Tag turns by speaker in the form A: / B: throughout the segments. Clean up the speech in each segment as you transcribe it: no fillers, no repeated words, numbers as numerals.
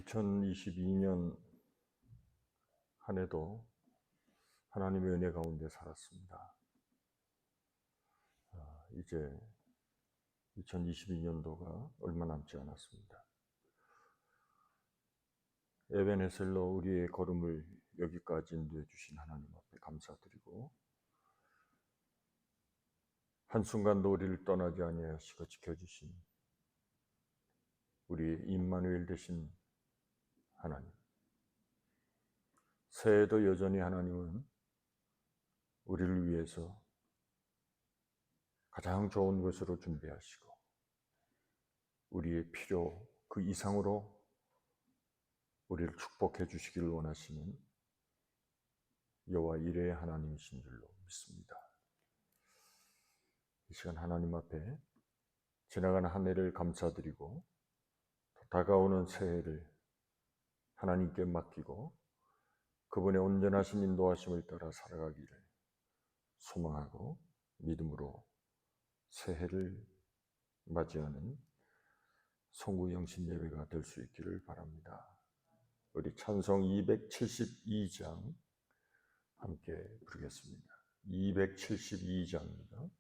A: 2022년 한 해도 하나님의 은혜 가운데 살았습니다. 이제 2022년도가 얼마 남지 않았습니다. 에베네셀로 우리의 걸음을 여기까지 인도해 주신 하나님 앞에 감사드리고, 한순간도 우리를 떠나지 아니하시고 지켜주신 우리 임마누엘 되신 하나님, 새해도 여전히 하나님은 우리를 위해서 가장 좋은 것으로 준비하시고 우리의 필요 그 이상으로 우리를 축복해 주시기를 원하시는 여호와 이레의 하나님이신 줄로 믿습니다. 이 시간 하나님 앞에 지나가는 한 해를 감사드리고 다가오는 새해를 하나님께 맡기고 그분의 온전하신 인도하심을 따라 살아가기를 소망하고 믿음으로 새해를 맞이하는 송구영신 예배가 될 수 있기를 바랍니다. 우리 찬송 272장 함께 부르겠습니다. 272장입니다.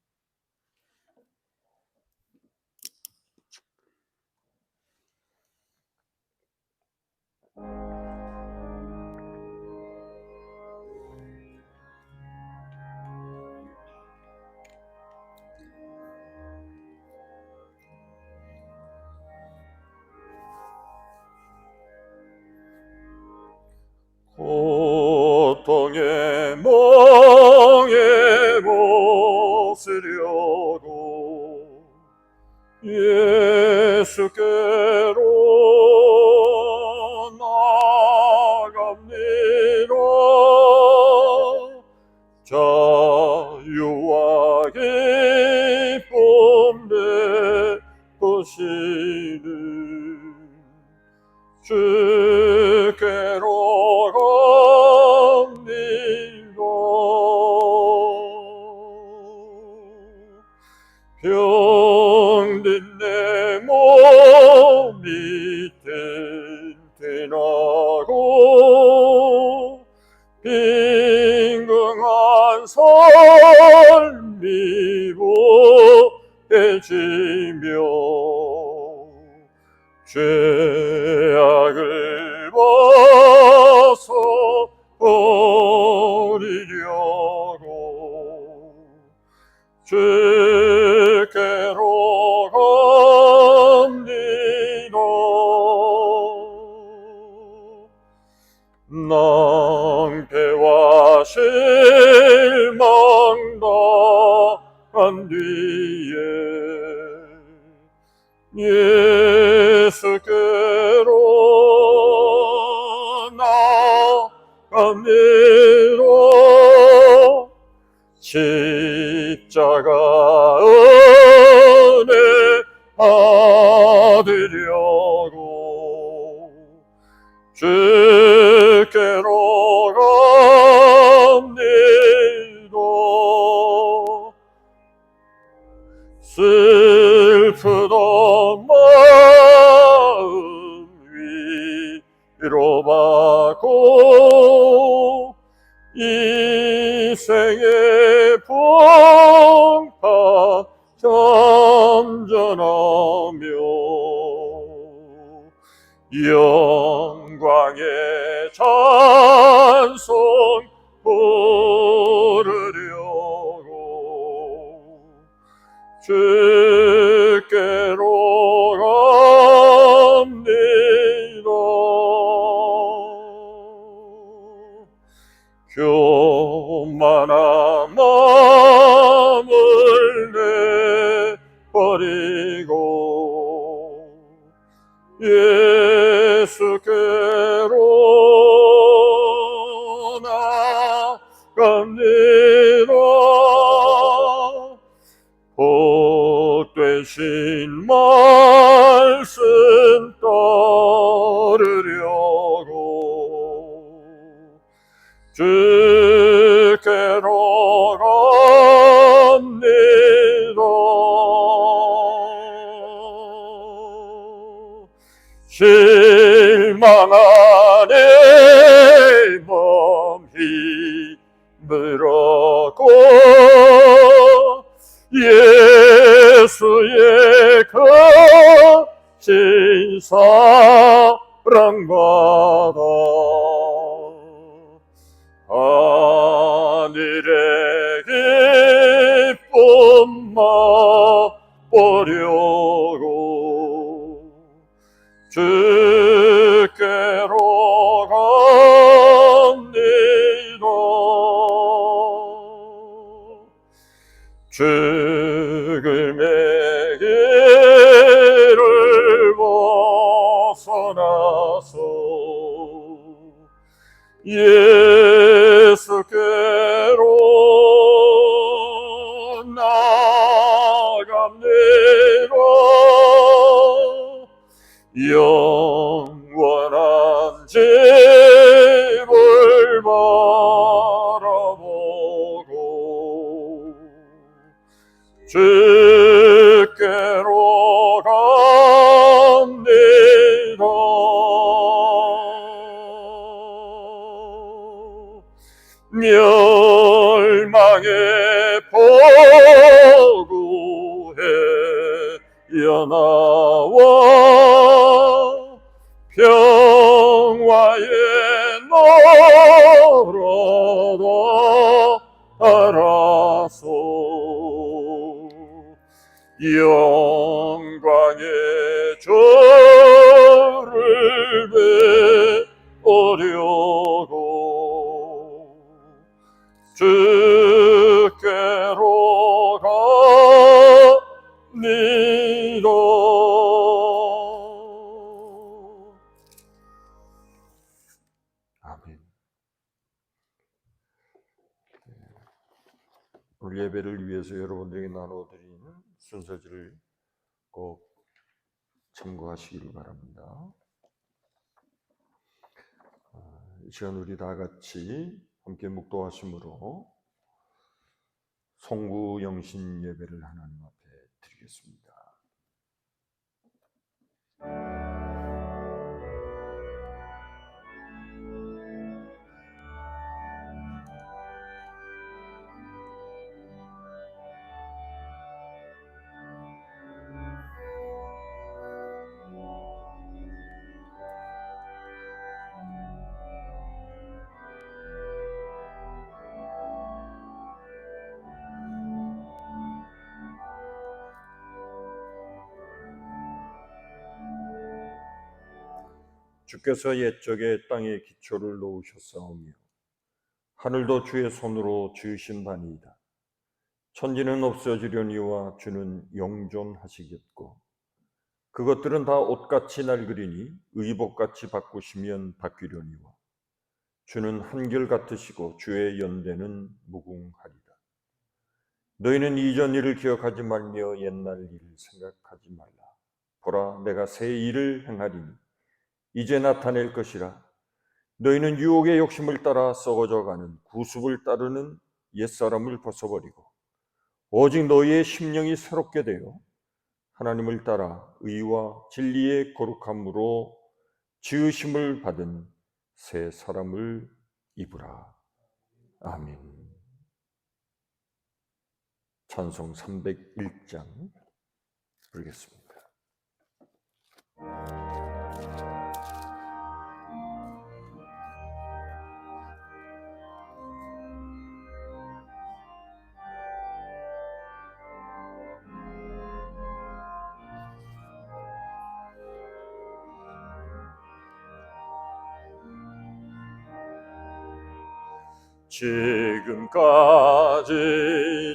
A: 고통의 멍에 벗으려고 예수께로 나갑니다. 자유와 기쁨 베푸시는 주께로 갑니다. 병든 내 몸이 튼튼하고 빈궁한 삶이 보해지며 죄악을 벗어버리려고 주께로 갑니다. 낭패와 실망 당한 뒤에 예수께로 나갑니다. 십자가 은혜 받으려고 주께로 갑니다. 슬프던 마음 위로받고 이 생의 풍파 잠전하며 영광의 찬송 부르려고 주께로 갑니다. 교만한 마음을 내버리고 예수께로 나갑니다. 복되신 말씀 따르려고 주께로 갑니다. 실망 사랑받아 하늘의 기쁨 맛보려고 주께로 갑니다. 죽음의 길을 벗어나서 예수께로 나아갑니다. 영원한 집을 바라보고 주께로 갑니다. 멸망의 포구에 연하와 평화의 나라로 따라서 영광의 주를 배우려고 주께로 갑니다. 아멘. 오늘 예배를 위해서 여러분들에게 나눠드리는 순서지를 꼭 참고하시기를 바랍니다. 이 시간 우리 다 같이 함께 묵도하심으로 송구영신 예배를 하나님 앞에 드리겠습니다. 주께서 옛적에 땅에 기초를 놓으셨사오며 하늘도 주의 손으로 지으신 바니이다. 천지는 없어지려니와 주는 영존하시겠고 그것들은 다 옷같이 낡으리니 의복같이 바꾸시면 바뀌려니와 주는 한결같으시고 주의 연대는 무궁하리다. 너희는 이전 일을 기억하지 말며 옛날 일을 생각하지 말라. 보라, 내가 새 일을 행하리니 이제 나타낼 것이라. 너희는 유혹의 욕심을 따라 썩어져가는 구습을 따르는 옛사람을 벗어버리고 오직 너희의 심령이 새롭게 되어 하나님을 따라 의와 진리의 거룩함으로 지으심을 받은 새 사람을 입으라. 아멘. 찬송 301장 부르겠습니다. 지금까지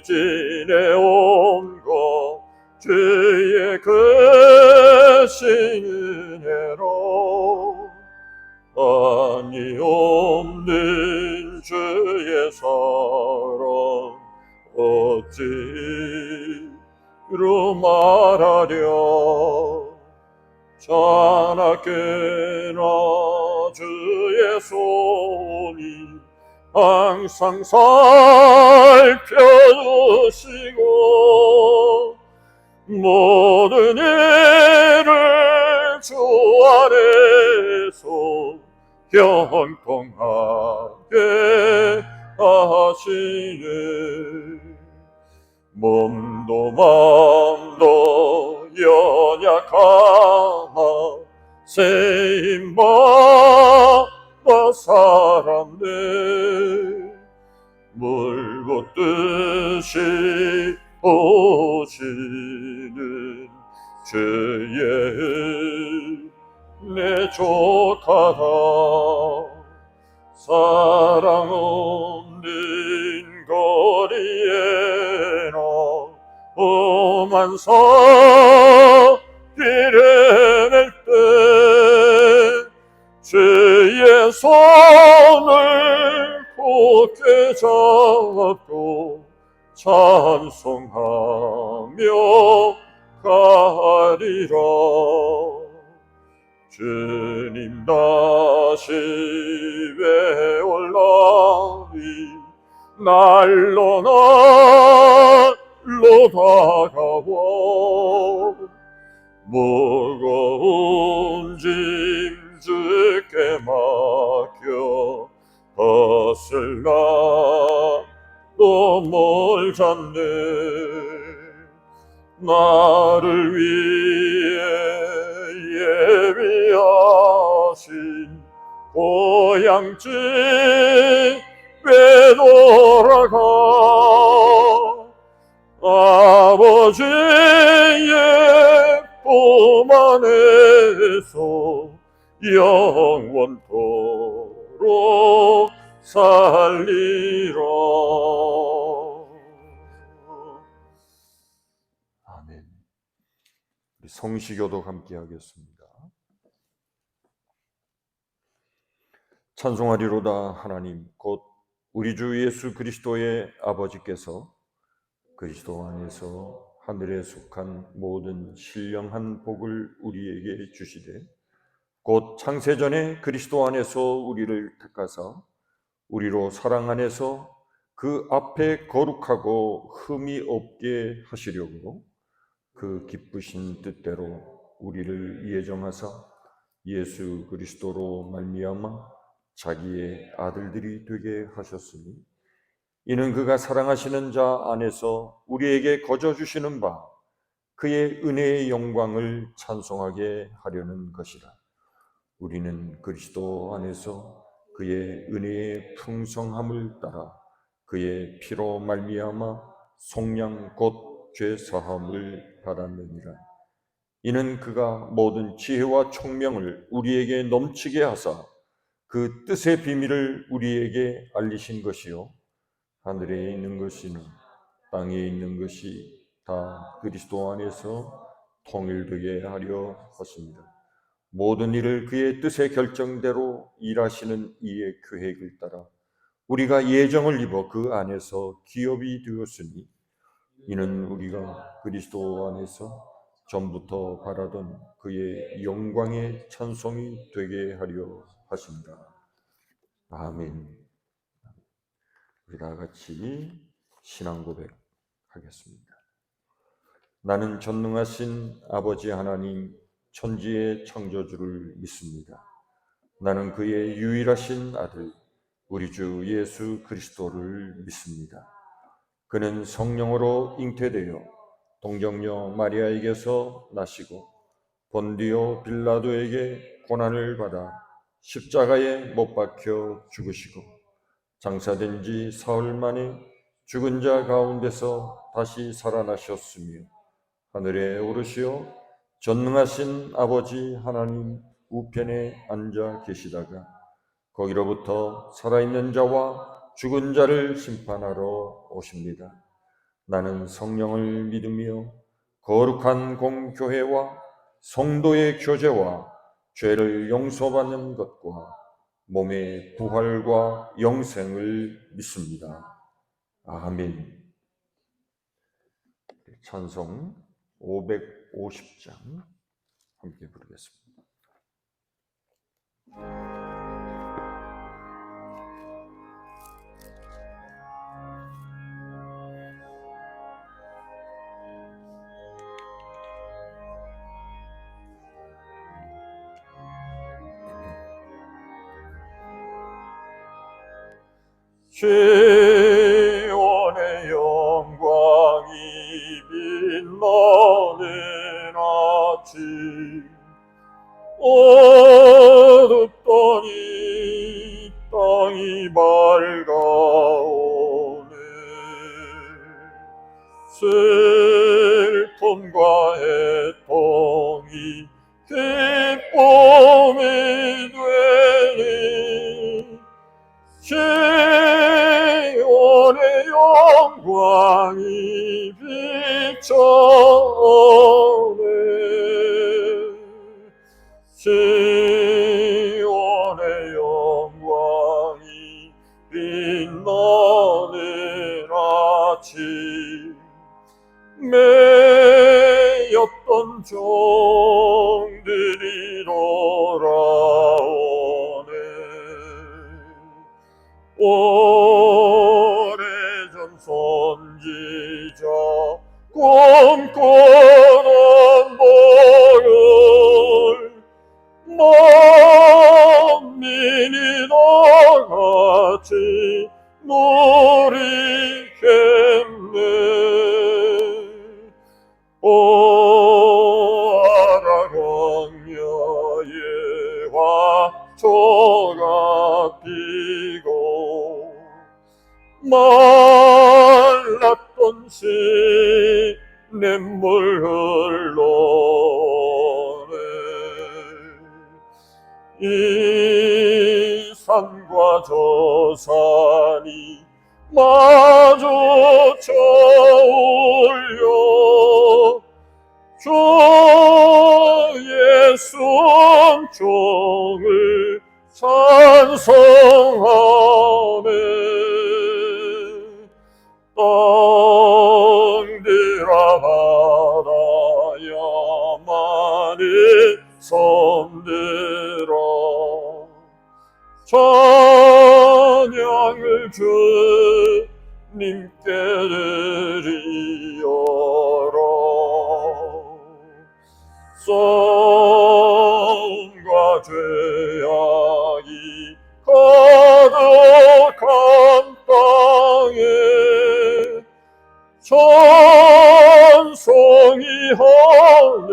A: 지내온 것 주의 크신 은혜로 아니 없는 주의 사랑 어찌로 말하랴. 자나깨나 주의 손이 항상 살펴주시고 모든 일을 주 안에서 형통하게 하시네. 몸도 마음도 연약하나 세임받아 살았네. 물고 뜻이 오시는 죄의 내 조카다. 사랑 없는 거리에나 험한 길에 낼 때 죄의 손을 굳게 잡고 찬송하며 가리라. 주님 다시 외올라리 날로 다가와 무거운 짐 주께 맡겨 벗을 나도 멀잖네. 나를 위해 예비하신 고향집에 돌아가 아버지의 품 안에서 영원토록 살리라. 아멘. 우리 성시교도 함께 하겠습니다. 찬송하리로다. 하나님 곧 우리 주 예수 그리스도의 아버지께서 그리스도 안에서 하늘에 속한 모든 신령한 복을 우리에게 주시되 곧 창세전에 그리스도 안에서 우리를 택하사 우리로 사랑 안에서 그 앞에 거룩하고 흠이 없게 하시려고 그 기쁘신 뜻대로 우리를 예정하사 예수 그리스도로 말미암아 자기의 아들들이 되게 하셨으니 이는 그가 사랑하시는 자 안에서 우리에게 거저 주시는 바 그의 은혜의 영광을 찬송하게 하려는 것이라. 우리는 그리스도 안에서 그의 은혜의 풍성함을 따라 그의 피로 말미암아 속량 곧 죄사함을 받았느니라. 이는 그가 모든 지혜와 총명을 우리에게 넘치게 하사 그 뜻의 비밀을 우리에게 알리신 것이요 하늘에 있는 것이나 땅에 있는 것이 다 그리스도 안에서 통일되게 하려 하십니다. 모든 일을 그의 뜻의 결정대로 일하시는 이의 계획을 따라 우리가 예정을 입어 그 안에서 기업이 되었으니 이는 우리가 그리스도 안에서 전부터 바라던 그의 영광의 찬송이 되게 하려 하십니다. 아멘. 우리 다 같이 신앙 고백하겠습니다. 나는 전능하신 아버지 하나님 천지의 창조주를 믿습니다. 나는 그의 유일하신 아들 우리 주 예수 그리스도를 믿습니다. 그는 성령으로 잉태되어 동정녀 마리아에게서 나시고 본디오 빌라도에게 고난을 받아 십자가에 못 박혀 죽으시고 장사된 지 사흘 만에 죽은 자 가운데서 다시 살아나셨으며 하늘에 오르시어 전능하신 아버지 하나님 우편에 앉아 계시다가 거기로부터 살아있는 자와 죽은 자를 심판하러 오십니다. 나는 성령을 믿으며 거룩한 공교회와 성도의 교제와 죄를 용서받는 것과 몸의 부활과 영생을 믿습니다. 아멘. 찬송 550장 함께 부르겠습니다. 시온의 영광이 빛나는 아침 온 땅이 밝아오네. 슬픔과 애통이 기쁨이 되니 시온의 영광이 비춰오네. 시온의 영광이 빛나는 아침, 매였던 종들이 돌아오네. 오래전 선지자 꿈꾸는 복을 만민이 다같이 누리겠네. 오 아라강야의 화초가 피고 말랐던 시냇물 흘러오네. 이 산과 저 산이 마주쳐 올려 주 예수 은총을 찬송하네. 땅들아 바다야 많은 섬들아 찬양을 주님께 드리어라. 싸움과 죄악이 가득한 땅에 찬송이 하늘에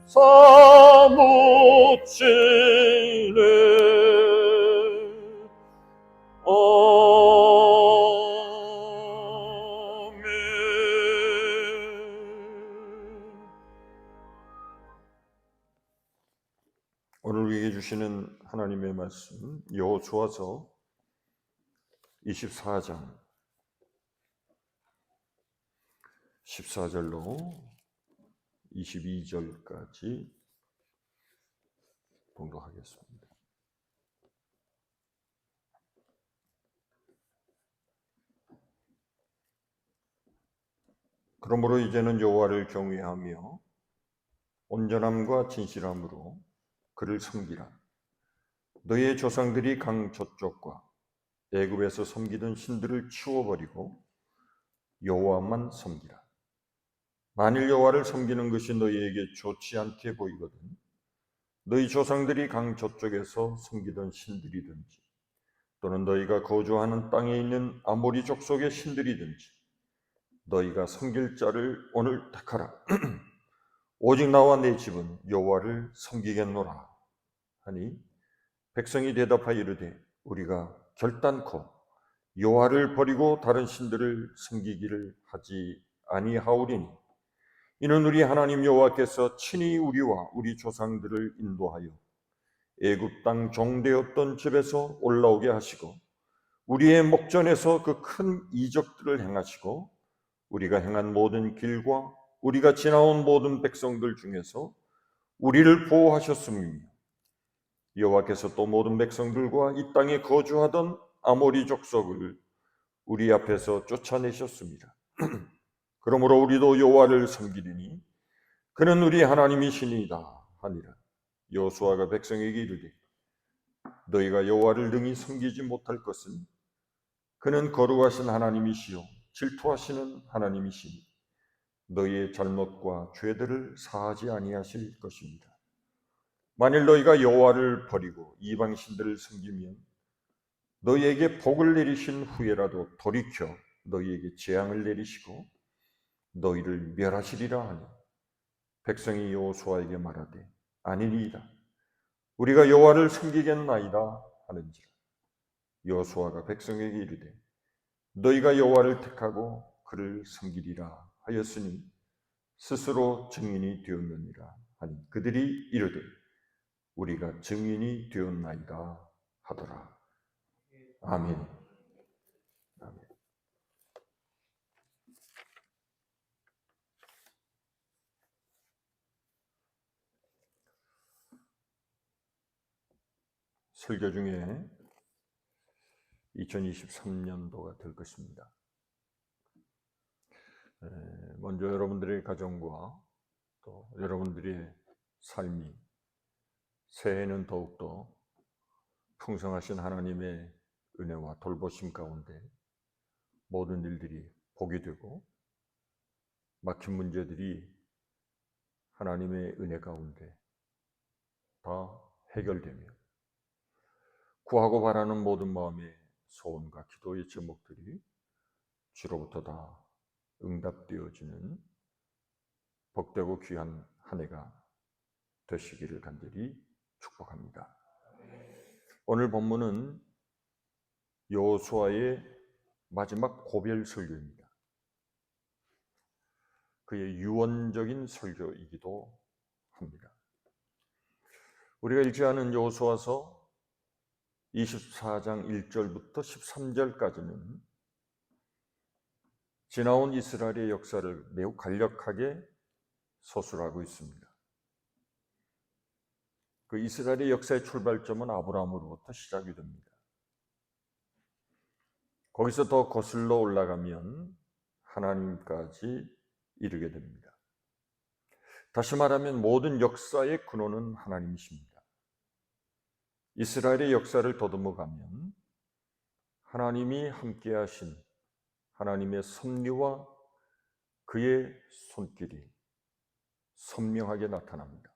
A: 사무치네. 아멘. 오늘 우리에게 주시는 하나님의 말씀, 여호수아서 24장 14절로 22절까지 봉독하겠습니다. 그러므로 이제는 여호와를 경외하며 온전함과 진실함으로 그를 섬기라. 너희의 조상들이 강 저쪽과 애굽에서 섬기던 신들을 치워버리고 여호와만 섬기라. 만일 여호와를 섬기는 것이 너희에게 좋지 않게 보이거든 너희 조상들이 강 저쪽에서 섬기던 신들이든지 또는 너희가 거주하는 땅에 있는 아모리 족속의 신들이든지 너희가 섬길 자를 오늘 택하라. 오직 나와 내 집은 여호와를 섬기겠노라 하니 백성이 대답하여 이르되 우리가 결단코 여호와를 버리고 다른 신들을 섬기기를 하지 아니하오리니 이는 우리 하나님 여호와께서 친히 우리와 우리 조상들을 인도하여 애굽 땅 종되었던 집에서 올라오게 하시고 우리의 목전에서 그 큰 이적들을 행하시고 우리가 행한 모든 길과 우리가 지나온 모든 백성들 중에서 우리를 보호하셨음이며 여호와께서 또 모든 백성들과 이 땅에 거주하던 아모리 족속을 우리 앞에서 쫓아내셨습니다. 그러므로 우리도 여호와를 섬기리니 그는 우리 하나님이시니이다 하니라. 여호수아가 백성에게 이르되 너희가 여호와를 능히 섬기지 못할 것은 그는 거룩하신 하나님이시요 질투하시는 하나님이시니 너희의 잘못과 죄들을 사하지 아니하실 것입니다. 만일 너희가 여호와를 버리고 이방 신들을 섬기면 너희에게 복을 내리신 후에라도 돌이켜 너희에게 재앙을 내리시고 너희를 멸하시리라 하니 백성이 여호수아에게 말하되 아니니이다. 우리가 여호와를 섬기겠나이다 하는지라. 여호수아가 백성에게 이르되 너희가 여호와를 택하고 그를 섬기리라 하였으니 스스로 증인이 되었느니라 하니 그들이 이르되 우리가 증인이 되었나이다 하더라. 아멘. 아멘. 설교 중에 2023년도가 될 것입니다. 먼저 여러분들의 가정과 또 여러분들의 삶이 새해에는 더욱더 풍성하신 하나님의 은혜와 돌보심 가운데 모든 일들이 복이 되고 막힌 문제들이 하나님의 은혜 가운데 다 해결되며 구하고 바라는 모든 마음의 소원과 기도의 제목들이 주로부터 다 응답되어지는 복되고 귀한 한 해가 되시기를 간절히 축복합니다. 오늘 본문은 여호수아의 마지막 고별 설교입니다. 그의 유언적인 설교이기도 합니다. 우리가 읽지하는 여호수아서 24장 1절부터 13절까지는 지나온 이스라엘의 역사를 매우 간략하게 서술하고 있습니다. 그 이스라엘의 역사의 출발점은 아브라함으로부터 시작이 됩니다. 거기서 더 거슬러 올라가면 하나님까지 이르게 됩니다. 다시 말하면 모든 역사의 근원은 하나님이십니다. 이스라엘의 역사를 더듬어 가면 하나님이 함께 하신 하나님의 섭리와 그의 손길이 선명하게 나타납니다.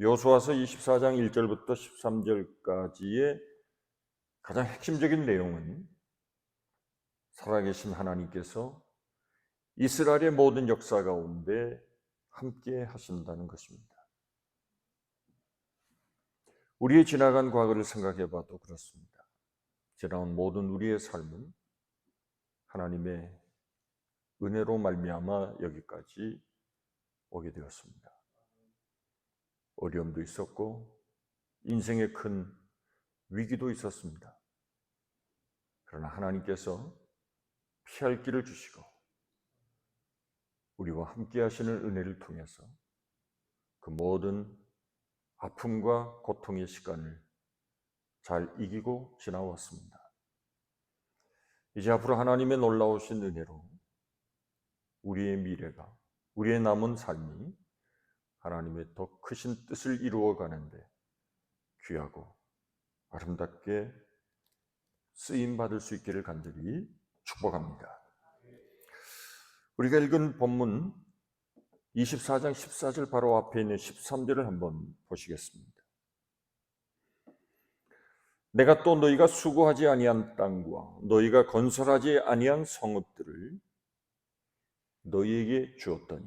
A: 여호수아서 24장 1절부터 13절까지의 가장 핵심적인 내용은 살아계신 하나님께서 이스라엘의 모든 역사 가운데 함께 하신다는 것입니다. 우리의 지나간 과거를 생각해 봐도 그렇습니다. 지나온 모든 우리의 삶은 하나님의 은혜로 말미암아 여기까지 오게 되었습니다. 어려움도 있었고 인생의 큰 위기도 있었습니다. 그러나 하나님께서 피할 길을 주시고 우리와 함께 하시는 은혜를 통해서 그 모든 아픔과 고통의 시간을 잘 이기고 지나왔습니다. 이제 앞으로 하나님의 놀라우신 은혜로 우리의 미래가, 우리의 남은 삶이 하나님의 더 크신 뜻을 이루어가는데 귀하고 아름답게 쓰임받을 수 있기를 간절히 축복합니다. 우리가 읽은 본문 24장 14절 바로 앞에 있는 13절을 한번 보시겠습니다. 내가 또 너희가 수고하지 아니한 땅과 너희가 건설하지 아니한 성읍들을 너희에게 주었더니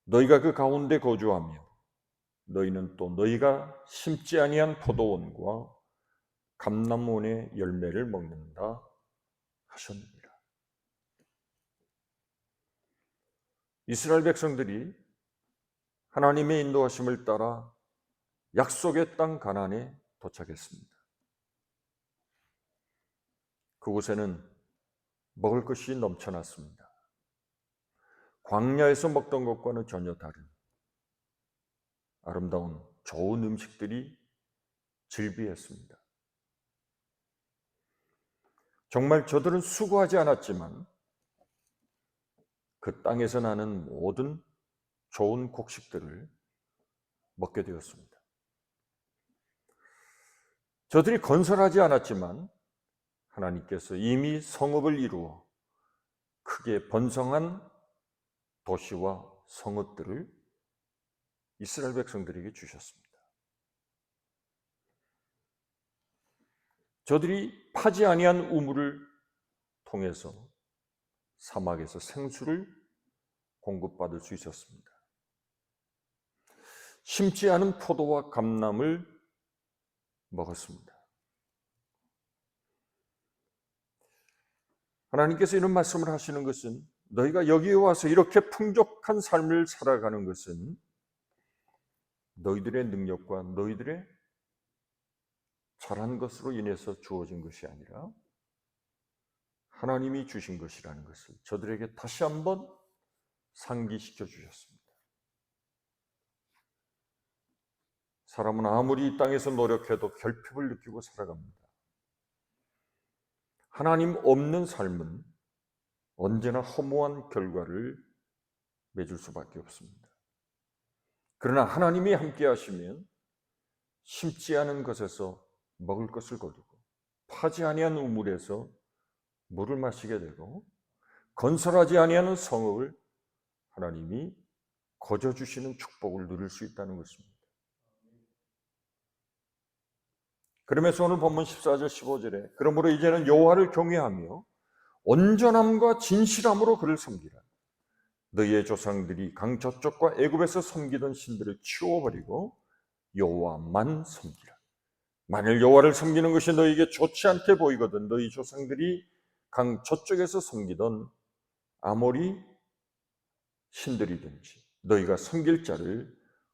A: 너희가 그 가운데 거주하며 너희는 또 너희가 심지 아니한 포도원과 감람원의 열매를 먹는다 하셨느니라. 이스라엘 백성들이 하나님의 인도하심을 따라 약속의 땅 가나안에 도착했습니다. 그곳에는 먹을 것이 넘쳐났습니다. 광야에서 먹던 것과는 전혀 다른 아름다운 좋은 음식들이 즐비했습니다. 정말 저들은 수고하지 않았지만 그 땅에서 나는 모든 좋은 곡식들을 먹게 되었습니다. 저들이 건설하지 않았지만 하나님께서 이미 성읍을 이루어 크게 번성한 도시와 성읍들을 이스라엘 백성들에게 주셨습니다. 저들이 파지 아니한 우물을 통해서 사막에서 생수를 공급받을 수 있었습니다. 심지 않은 포도와 감람을 먹었습니다. 하나님께서 이런 말씀을 하시는 것은 너희가 여기에 와서 이렇게 풍족한 삶을 살아가는 것은 너희들의 능력과 너희들의 잘한 것으로 인해서 주어진 것이 아니라 하나님이 주신 것이라는 것을 저들에게 다시 한번 상기시켜 주셨습니다. 사람은 아무리 이 땅에서 노력해도 결핍을 느끼고 살아갑니다. 하나님 없는 삶은 언제나 허무한 결과를 맺을 수밖에 없습니다. 그러나 하나님이 함께 하시면 심지 않은 것에서 먹을 것을 거두고 파지 아니한 우물에서 물을 마시게 되고 건설하지 아니하는 성읍을 하나님이 거저주시는 축복을 누릴 수 있다는 것입니다. 그러면서 오늘 본문 14절 15절에 그러므로 이제는 여호와를 경외하며 온전함과 진실함으로 그를 섬기라. 너희의 조상들이 강 저쪽과 애굽에서 섬기던 신들을 치워버리고 여호와만 섬기라. 만일 여호와를 섬기는 것이 너희에게 좋지 않게 보이거든 너희 조상들이 강 저쪽에서 섬기던 아모리 신들이든지 너희가 섬길 자를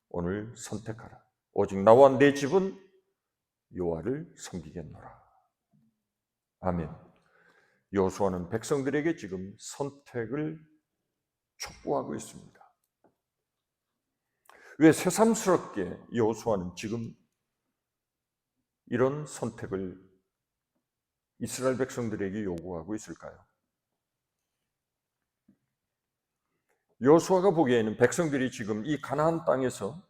A: 오늘 선택하라. 오직 나와 내 집은 여호와를 섬기겠노라. 아멘. 여호수아는 백성들에게 지금 선택을 촉구하고 있습니다. 왜 새삼스럽게 여호수아는 지금 이런 선택을 이스라엘 백성들에게 요구하고 있을까요? 여호수아가 보기에는 백성들이 지금 이 가나안 땅에서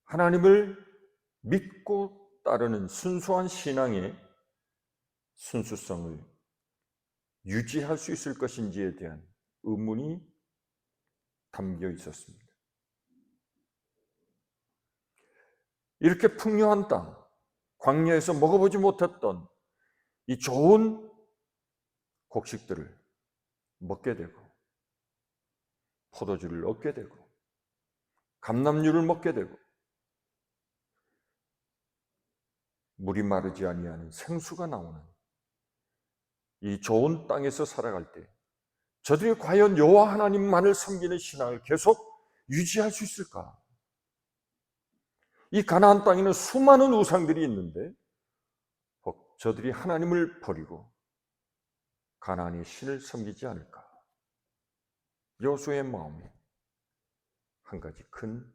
A: 하나님을 믿고 따르는 순수한 신앙의 순수성을 유지할 수 있을 것인지에 대한 의문이 담겨 있었습니다. 이렇게 풍요한 땅, 광야에서 먹어보지 못했던 이 좋은 곡식들을 먹게 되고 포도주를 얻게 되고 감람류를 먹게 되고 물이 마르지 아니하는 생수가 나오는 이 좋은 땅에서 살아갈 때 저들이 과연 여호와 하나님만을 섬기는 신앙을 계속 유지할 수 있을까? 이 가나안 땅에는 수많은 우상들이 있는데 저들이 하나님을 버리고 가나안의 신을 섬기지 않을까? 여호수아의 마음에 한 가지 큰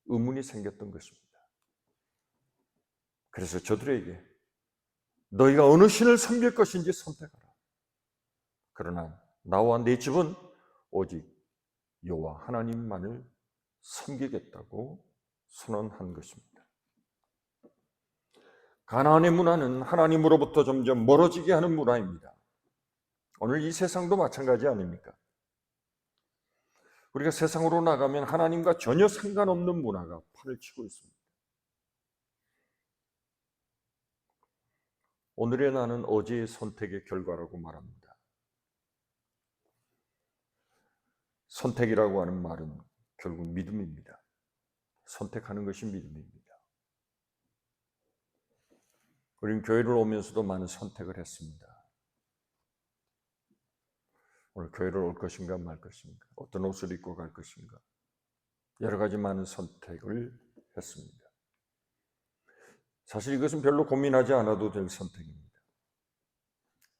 A: 의문이 생겼던 것입니다. 그래서 저들에게 너희가 어느 신을 섬길 것인지 선택하라. 그러나 나와 내 집은 오직 여호와 하나님만을 섬기겠다고 선언한 것입니다. 가나안의 문화는 하나님으로부터 점점 멀어지게 하는 문화입니다. 오늘 이 세상도 마찬가지 아닙니까? 우리가 세상으로 나가면 하나님과 전혀 상관없는 문화가 팔을 치고 있습니다. 오늘의 나는 어제의 선택의 결과라고 말합니다. 선택이라고 하는 말은 결국 믿음입니다. 선택하는 것이 믿음입니다. 우리는 교회를 오면서도 많은 선택을 했습니다. 오늘 교회를 올 것인가 말 것인가, 어떤 옷을 입고 갈 것인가, 여러 가지 많은 선택을 했습니다. 사실 이것은 별로 고민하지 않아도 될 선택입니다.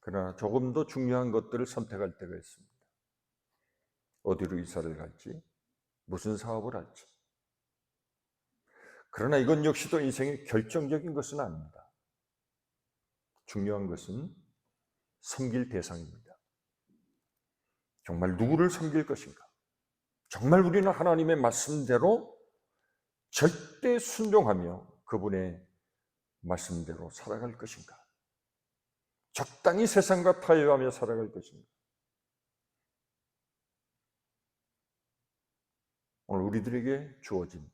A: 그러나 조금 더 중요한 것들을 선택할 때가 있습니다. 어디로 이사를 갈지, 무슨 사업을 할지. 그러나 이건 역시도 인생의 결정적인 것은 아닙니다. 중요한 것은 섬길 대상입니다. 정말 누구를 섬길 것인가? 정말 우리는 하나님의 말씀대로 절대 순종하며 그분의 말씀대로 살아갈 것인가? 적당히 세상과 타협하며 살아갈 것인가? 오늘 우리들에게 주어진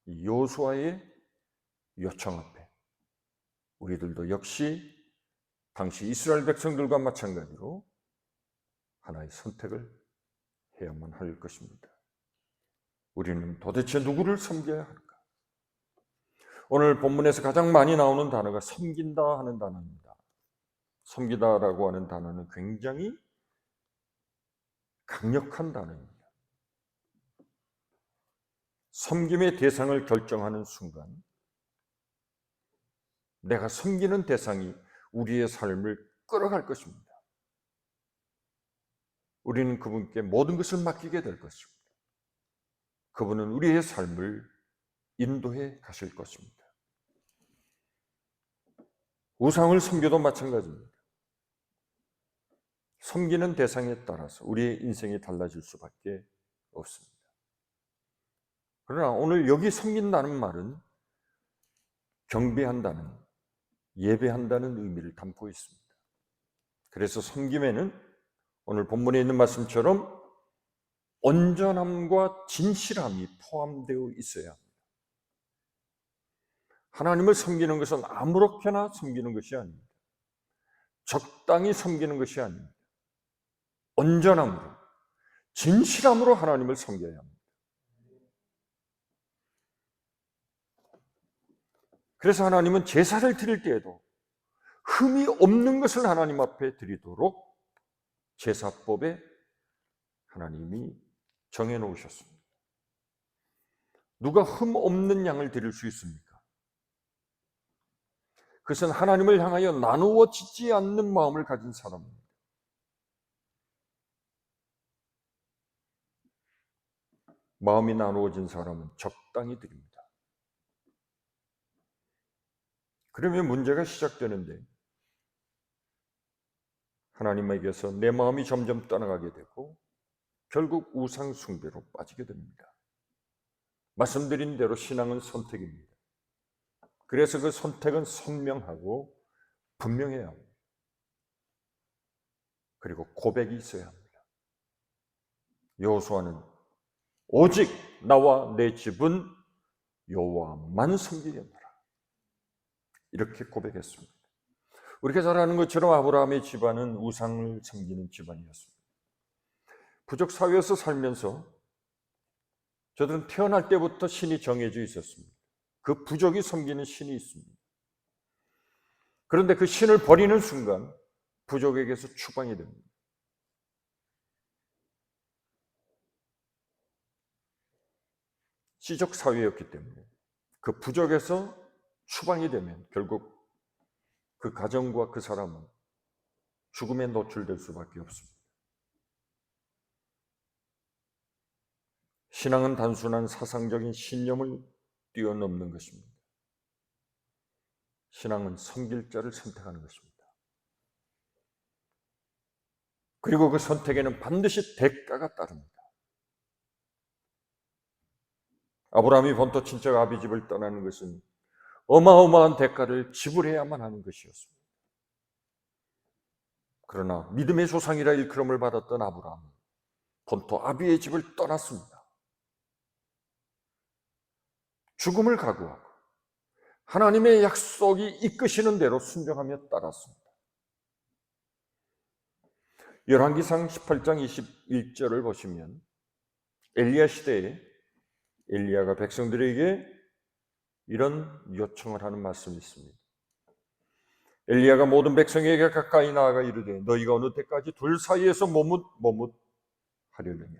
A: 이 여호수아의 요청 앞에 우리들도 역시 당시 이스라엘 백성들과 마찬가지로 하나의 선택을 해야만 할 것입니다. 우리는 도대체 누구를 섬겨야 할까? 오늘 본문에서 가장 많이 나오는 단어가 섬긴다 하는 단어입니다. 섬기다라고 하는 단어는 굉장히 강력한 단어입니다. 섬김의 대상을 결정하는 순간 내가 섬기는 대상이 우리의 삶을 끌어갈 것입니다. 우리는 그분께 모든 것을 맡기게 될 것입니다. 그분은 우리의 삶을 인도해 가실 것입니다. 우상을 섬겨도 마찬가지입니다. 섬기는 대상에 따라서 우리의 인생이 달라질 수밖에 없습니다. 그러나 오늘 여기 섬긴다는 말은 경배한다는, 예배한다는 의미를 담고 있습니다. 그래서 섬김에는 오늘 본문에 있는 말씀처럼 온전함과 진실함이 포함되어 있어야 합니다. 하나님을 섬기는 것은 아무렇게나 섬기는 것이 아닙니다. 적당히 섬기는 것이 아닙니다. 온전함으로, 진실함으로 하나님을 섬겨야 합니다. 그래서 하나님은 제사를 드릴 때에도 흠이 없는 것을 하나님 앞에 드리도록 제사법에 하나님이 정해놓으셨습니다. 누가 흠 없는 양을 드릴 수 있습니까? 그것은 하나님을 향하여 나누어지지 않는 마음을 가진 사람입니다. 마음이 나누어진 사람은 적당히 드립니다. 그러면 문제가 시작되는데 하나님에게서 내 마음이 점점 떠나가게 되고 결국 우상 숭배로 빠지게 됩니다. 말씀드린 대로 신앙은 선택입니다. 그래서 그 선택은 선명하고 분명해야 합니다. 그리고 고백이 있어야 합니다. 여호수아는 오직 나와 내 집은 여호와만 섬기겠노라 이렇게 고백했습니다. 우리가 잘 아는 것처럼 아브라함의 집안은 우상을 섬기는 집안이었습니다. 부족 사회에서 살면서 저들은 태어날 때부터 신이 정해져 있었습니다. 그 부족이 섬기는 신이 있습니다. 그런데 그 신을 버리는 순간 부족에게서 추방이 됩니다. 씨족 사회였기 때문에 그 부족에서 추방이 되면 결국 그 가정과 그 사람은 죽음에 노출될 수밖에 없습니다. 신앙은 단순한 사상적인 신념을 뛰어넘는 것입니다. 신앙은 섬길 자를 선택하는 것입니다. 그리고 그 선택에는 반드시 대가가 따릅니다. 아브라함이 본토 친척 아비집을 떠나는 것은 어마어마한 대가를 지불해야만 하는 것이었습니다. 그러나 믿음의 조상이라 일컬음을 받았던 아브라함은 본토 아비의 집을 떠났습니다. 죽음을 각오하고 하나님의 약속이 이끄시는 대로 순종하며 따랐습니다. 열왕기상 18장 21절을 보시면 엘리야 시대에 엘리야가 백성들에게 이런 요청을 하는 말씀이 있습니다. 엘리야가 모든 백성에게 가까이 나아가 이르되 너희가 어느 때까지 둘 사이에서 머뭇머뭇하려느냐.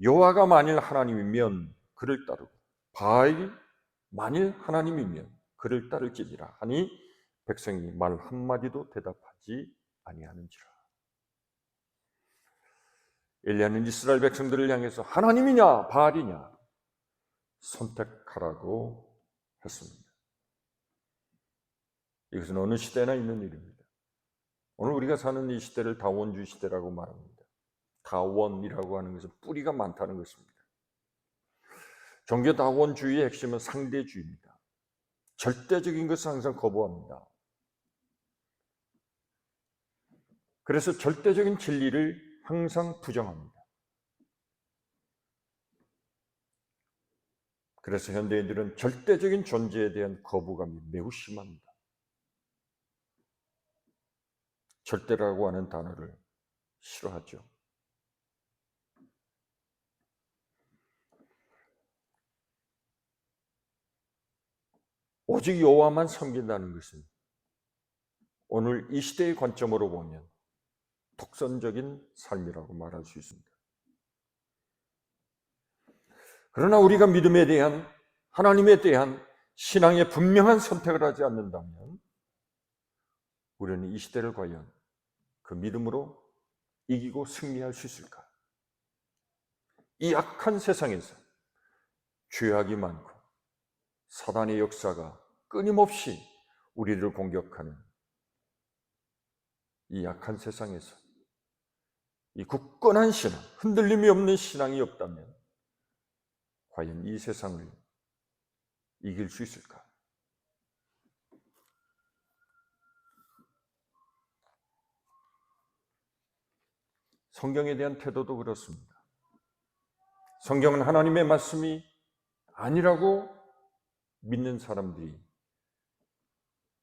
A: 여호와가 만일 하나님이면 그를 따르고 바알이 만일 하나님이면 그를 따를지니라 하니 백성이 말 한마디도 대답하지 아니하는지라. 엘리야는 이스라엘 백성들을 향해서 하나님이냐 바알이냐 선택하라고 했습니다. 이것은 어느 시대나 있는 일입니다. 오늘 우리가 사는 이 시대를 다원주의 시대라고 말합니다. 다원이라고 하는 것은 뿌리가 많다는 것입니다. 종교 다원주의의 핵심은 상대주의입니다. 절대적인 것을 항상 거부합니다. 그래서 절대적인 진리를 항상 부정합니다. 그래서 현대인들은 절대적인 존재에 대한 거부감이 매우 심합니다. 절대라고 하는 단어를 싫어하죠. 오직 여호와만 섬긴다는 것은 오늘 이 시대의 관점으로 보면 독선적인 삶이라고 말할 수 있습니다. 그러나 우리가 믿음에 대한, 하나님에 대한 신앙의 분명한 선택을 하지 않는다면 우리는 이 시대를 과연 그 믿음으로 이기고 승리할 수 있을까? 이 악한 세상에서 죄악이 많고 사단의 역사가 끊임없이 우리를 공격하는 이 악한 세상에서 이 굳건한 신앙, 흔들림이 없는 신앙이 없다면 과연 이 세상을 이길 수 있을까? 성경에 대한 태도도 그렇습니다. 성경은 하나님의 말씀이 아니라고 믿는 사람들이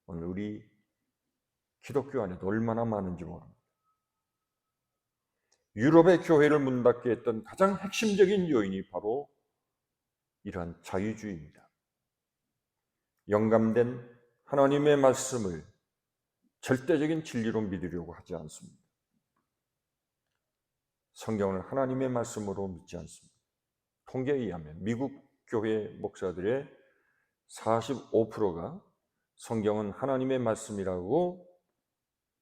A: 오늘 우리 기독교 안에도 얼마나 많은지 모릅니다. 유럽의 교회를 문 닫게 했던 가장 핵심적인 요인이 바로 이러한 자유주의입니다. 영감된 하나님의 말씀을 절대적인 진리로 믿으려고 하지 않습니다. 성경을 하나님의 말씀으로 믿지 않습니다. 통계에 의하면 미국 교회 목사들의 45%가 성경은 하나님의 말씀이라고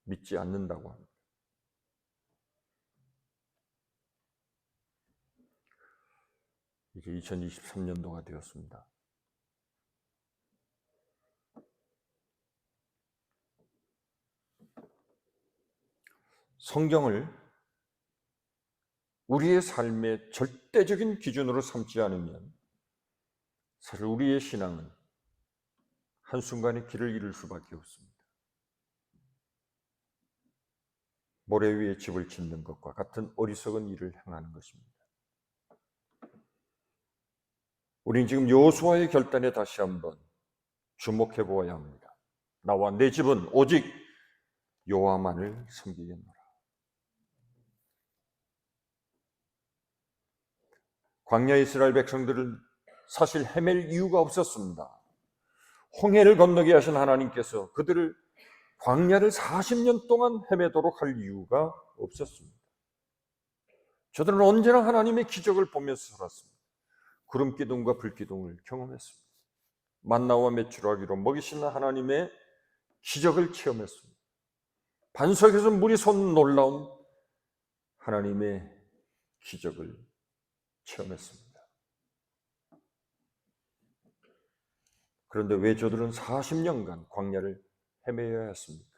A: 믿지 않는다고 합니다. 이제 2023년도가 되었습니다. 성경을 우리의 삶의 절대적인 기준으로 삼지 않으면 사실 우리의 신앙은 한순간에 길을 잃을 수밖에 없습니다. 모래 위에 집을 짓는 것과 같은 어리석은 일을 행하는 것입니다. 우리는 지금 여호수아의 결단에 다시 한번 주목해 보아야 합니다. 나와 내 집은 오직 여호와만을 섬기겠노라. 광야 이스라엘 백성들은 사실 헤맬 이유가 없었습니다. 홍해를 건너게 하신 하나님께서 그들을 광야를 40년 동안 헤매도록 할 이유가 없었습니다. 저들은 언제나 하나님의 기적을 보면서 살았습니다. 구름 기둥과 불 기둥을 경험했습니다. 만나와 메추라기로 먹이시는 하나님의 기적을 체험했습니다. 반석에서 물이 솟는 놀라운 하나님의 기적을 체험했습니다. 그런데 왜 저들은 40년간 광야를 헤매어야 했습니까?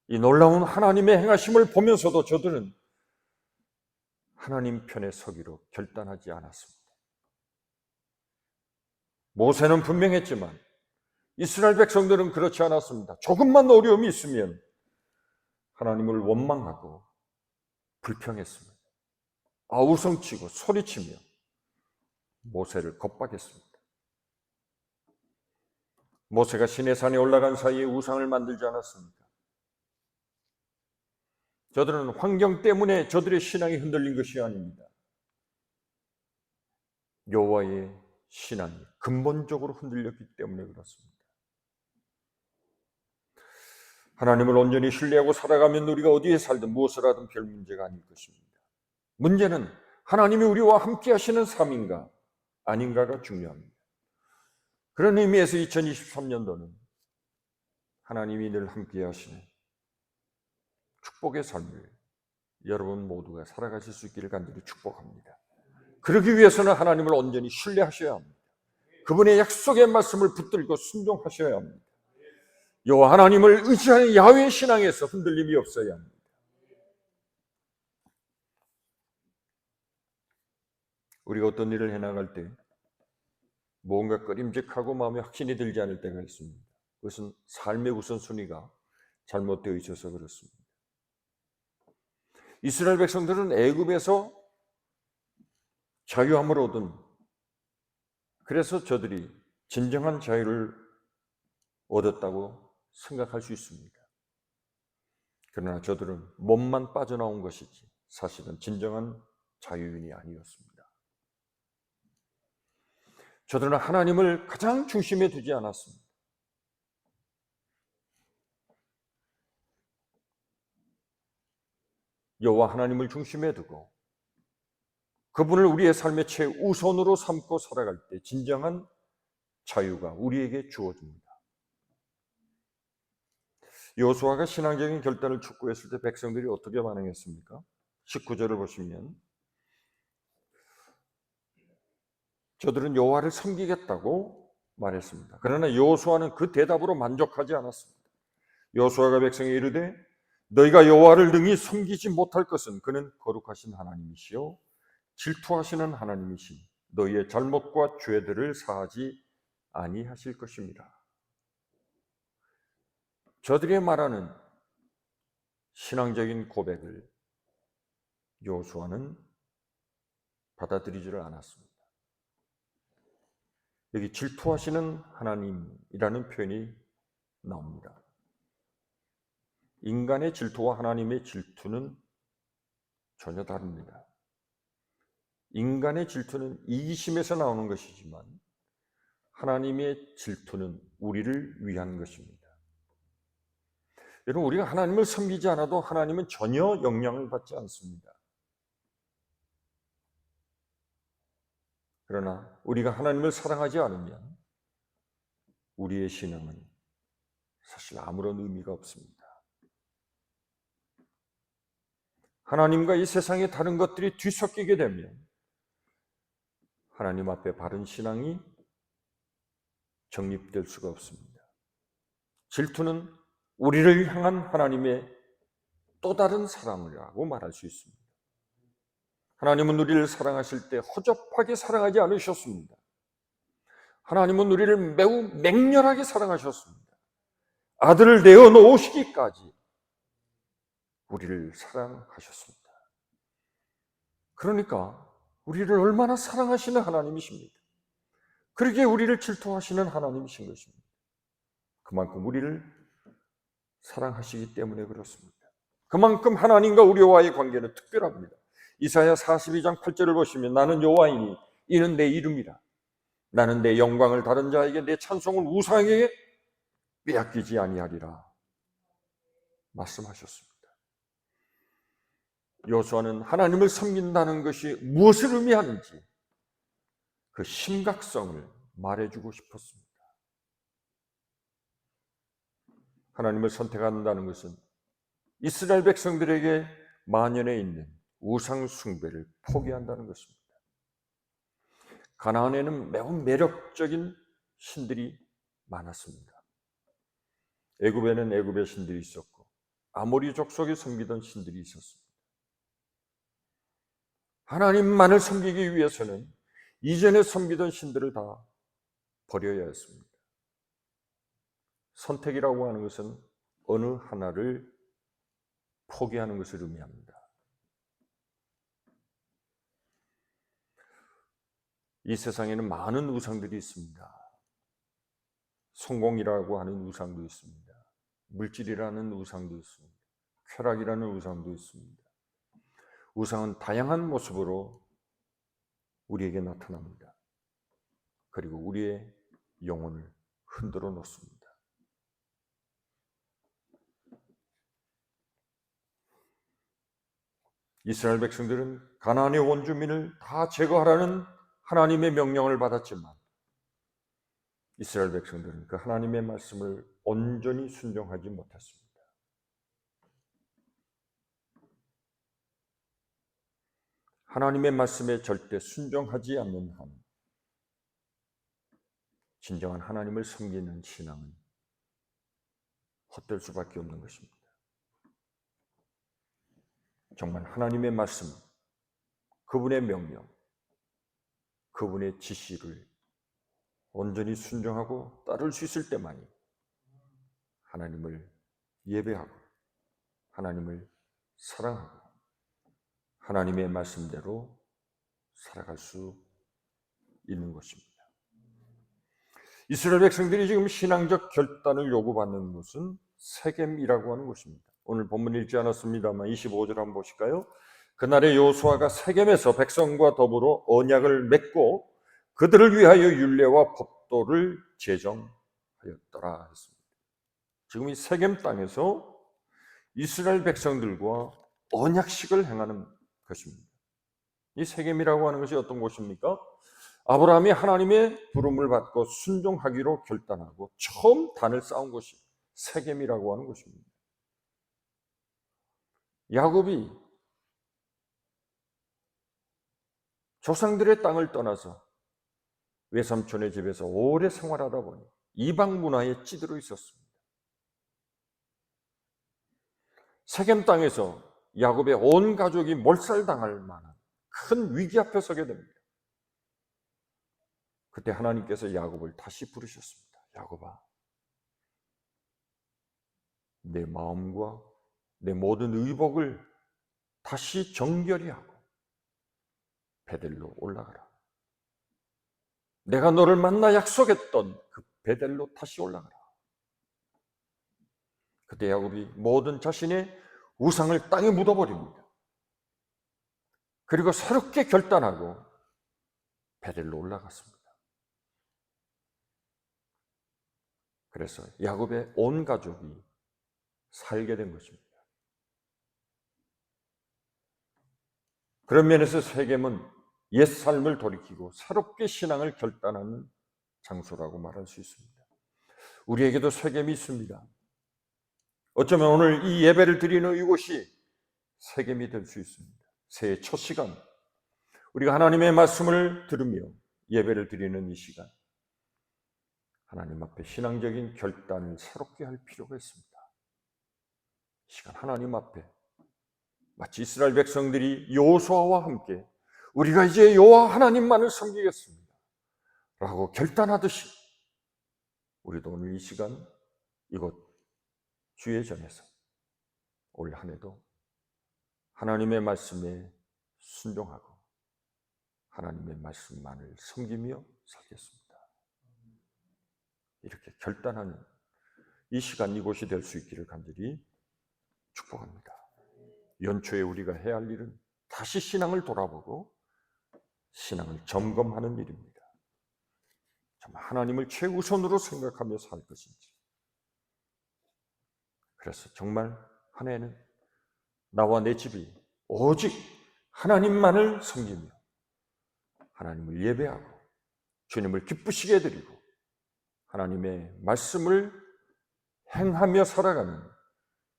A: 이 놀라운 하나님의 행하심을 보면서도 저들은 하나님 편에 서기로 결단하지 않았습니다. 모세는 분명했지만 이스라엘 백성들은 그렇지 않았습니다. 조금만 어려움이 있으면 하나님을 원망하고 불평했습니다. 아우성치고 소리치며 모세를 겁박했습니다. 모세가 시내산에 올라간 사이에 우상을 만들지 않았습니까? 저들은 환경 때문에 저들의 신앙이 흔들린 것이 아닙니다. 여호와의 신앙이 근본적으로 흔들렸기 때문에 그렇습니다. 하나님을 온전히 신뢰하고 살아가면 우리가 어디에 살든 무엇을 하든 별 문제가 아닐 것입니다. 문제는 하나님이 우리와 함께 하시는 삶인가 아닌가가 중요합니다. 그런 의미에서 2023년도는 하나님이 늘 함께 하시는 축복의 삶을 여러분 모두가 살아가실 수 있기를 간절히 축복합니다. 그러기 위해서는 하나님을 온전히 신뢰하셔야 합니다. 그분의 약속의 말씀을 붙들고 순종하셔야 합니다. 여호와 하나님을 의지하는 야훼 신앙에서 흔들림이 없어야 합니다. 우리가 어떤 일을 해나갈 때 뭔가 꺼림직하고 마음에 확신이 들지 않을 때가 있습니다. 그것은 삶의 우선순위가 잘못되어 있어서 그렇습니다. 이스라엘 백성들은 애굽에서 자유함을 얻은, 그래서 저들이 진정한 자유를 얻었다고 생각할 수 있습니다. 그러나 저들은 몸만 빠져나온 것이지 사실은 진정한 자유인이 아니었습니다. 저들은 하나님을 가장 중심에 두지 않았습니다. 여호와 하나님을 중심에 두고 그분을 우리의 삶의 최우선으로 삼고 살아갈 때 진정한 자유가 우리에게 주어집니다. 여호수아가 신앙적인 결단을 촉구했을 때 백성들이 어떻게 반응했습니까? 19절을 보시면 저들은 여호와를 섬기겠다고 말했습니다. 그러나 여호수아는 그 대답으로 만족하지 않았습니다. 여호수아가 백성에 이르되 너희가 여호와를 능히 섬기지 못할 것은 그는 거룩하신 하나님이시요 질투하시는 하나님이시니 너희의 잘못과 죄들을 사하지 아니하실 것입니다. 저들이 말하는 신앙적인 고백을 여호수아는 받아들이지를 않았습니다. 여기 질투하시는 하나님이라는 표현이 나옵니다. 인간의 질투와 하나님의 질투는 전혀 다릅니다. 인간의 질투는 이기심에서 나오는 것이지만 하나님의 질투는 우리를 위한 것입니다. 여러분, 우리가 하나님을 섬기지 않아도 하나님은 전혀 영향을 받지 않습니다. 그러나 우리가 하나님을 사랑하지 않으면 우리의 신앙은 사실 아무런 의미가 없습니다. 하나님과 이 세상의 다른 것들이 뒤섞이게 되면 하나님 앞에 바른 신앙이 정립될 수가 없습니다. 질투는 우리를 향한 하나님의 또 다른 사랑이라고 말할 수 있습니다. 하나님은 우리를 사랑하실 때 허접하게 사랑하지 않으셨습니다. 하나님은 우리를 매우 맹렬하게 사랑하셨습니다. 아들을 내어놓으시기까지 우리를 사랑하셨습니다. 그러니까 우리를 얼마나 사랑하시는 하나님이십니까? 그러기에 우리를 질투하시는 하나님이신 것입니다. 그만큼 우리를 사랑하시기 때문에 그렇습니다. 그만큼 하나님과 우리와의 관계는 특별합니다. 이사야 42장 8절을 보시면 나는 여호와이니 이는 내 이름이라. 나는 내 영광을 다른 자에게 내 찬송을 우상에게 빼앗기지 아니하리라 말씀하셨습니다. 여호수아는 하나님을 섬긴다는 것이 무엇을 의미하는지 그 심각성을 말해주고 싶었습니다. 하나님을 선택한다는 것은 이스라엘 백성들에게 만연해 있는 우상 숭배를 포기한다는 것입니다. 가나안에는 매우 매력적인 신들이 많았습니다. 애굽에는 애굽의 신들이 있었고 아모리 족속이 섬기던 신들이 있었습니다. 하나님만을 섬기기 위해서는 이전에 섬기던 신들을 다 버려야 했습니다. 선택이라고 하는 것은 어느 하나를 포기하는 것을 의미합니다. 이 세상에는 많은 우상들이 있습니다. 성공이라고 하는 우상도 있습니다. 물질이라는 우상도 있습니다. 쾌락이라는 우상도 있습니다. 우상은 다양한 모습으로 우리에게 나타납니다. 그리고 우리의 영혼을 흔들어 놓습니다. 이스라엘 백성들은 가나안의 원주민을 다 제거하라는 하나님의 명령을 받았지만 이스라엘 백성들은 그 하나님의 말씀을 온전히 순종하지 못했습니다. 하나님의 말씀에 절대 순종하지 않는 한 진정한 하나님을 섬기는 신앙은 헛될 수밖에 없는 것입니다. 정말 하나님의 말씀, 그분의 명령, 그분의 지시를 온전히 순종하고 따를 수 있을 때만이 하나님을 예배하고 하나님을 사랑하고 하나님의 말씀대로 살아갈 수 있는 것입니다. 이스라엘 백성들이 지금 신앙적 결단을 요구받는 것은 세겜이라고 하는 것입니다. 오늘 본문 읽지 않았습니다만 25절 한번 보실까요? 그날에 여호수아가 세겜에서 백성과 더불어 언약을 맺고 그들을 위하여 율례와 법도를 제정하였더라 했습니다. 지금 이 세겜 땅에서 이스라엘 백성들과 언약식을 행하는 것입니다. 이 세겜이라고 하는 것이 어떤 곳입니까? 아브라함이 하나님의 부름을 받고 순종하기로 결단하고 처음 단을 쌓은 곳이 세겜이라고 하는 곳입니다. 야곱이 조상들의 땅을 떠나서 외삼촌의 집에서 오래 생활하다 보니 이방 문화에 찌들어 있었습니다. 세겜 땅에서 야곱의 온 가족이 몰살당할 만한 큰 위기 앞에 서게 됩니다. 그때 하나님께서 야곱을 다시 부르셨습니다. 야곱아, 내 마음과 내 모든 의복을 다시 정결히 하고 베델로 올라가라. 내가 너를 만나 약속했던 그 베델로 다시 올라가라. 그때 야곱이 모든 자신의 우상을 땅에 묻어버립니다. 그리고 새롭게 결단하고 베델로 올라갔습니다. 그래서 야곱의 온 가족이 살게 된 것입니다. 그런 면에서 세겜은 옛 삶을 돌이키고 새롭게 신앙을 결단하는 장소라고 말할 수 있습니다. 우리에게도 세겜이 있습니다. 어쩌면 오늘 이 예배를 드리는 이곳이 세겜이 될 수 있습니다. 새해 첫 시간, 우리가 하나님의 말씀을 들으며 예배를 드리는 이 시간, 하나님 앞에 신앙적인 결단을 새롭게 할 필요가 있습니다. 이 시간 하나님 앞에 마치 이스라엘 백성들이 여호수아와 함께 우리가 이제 여호와 하나님만을 섬기겠습니다 라고 결단하듯이 우리도 오늘 이 시간 이곳 주의 전에서 올 한 해도 하나님의 말씀에 순종하고 하나님의 말씀만을 섬기며 살겠습니다. 이렇게 결단하는 이 시간 이곳이 될 수 있기를 간절히 축복합니다. 연초에 우리가 해야 할 일은 다시 신앙을 돌아보고 신앙을 점검하는 일입니다. 정말 하나님을 최우선으로 생각하며 살 것인지. 그래서 정말 한 해는 나와 내 집이 오직 하나님만을 섬기며 하나님을 예배하고 주님을 기쁘시게 해드리고 하나님의 말씀을 행하며 살아가는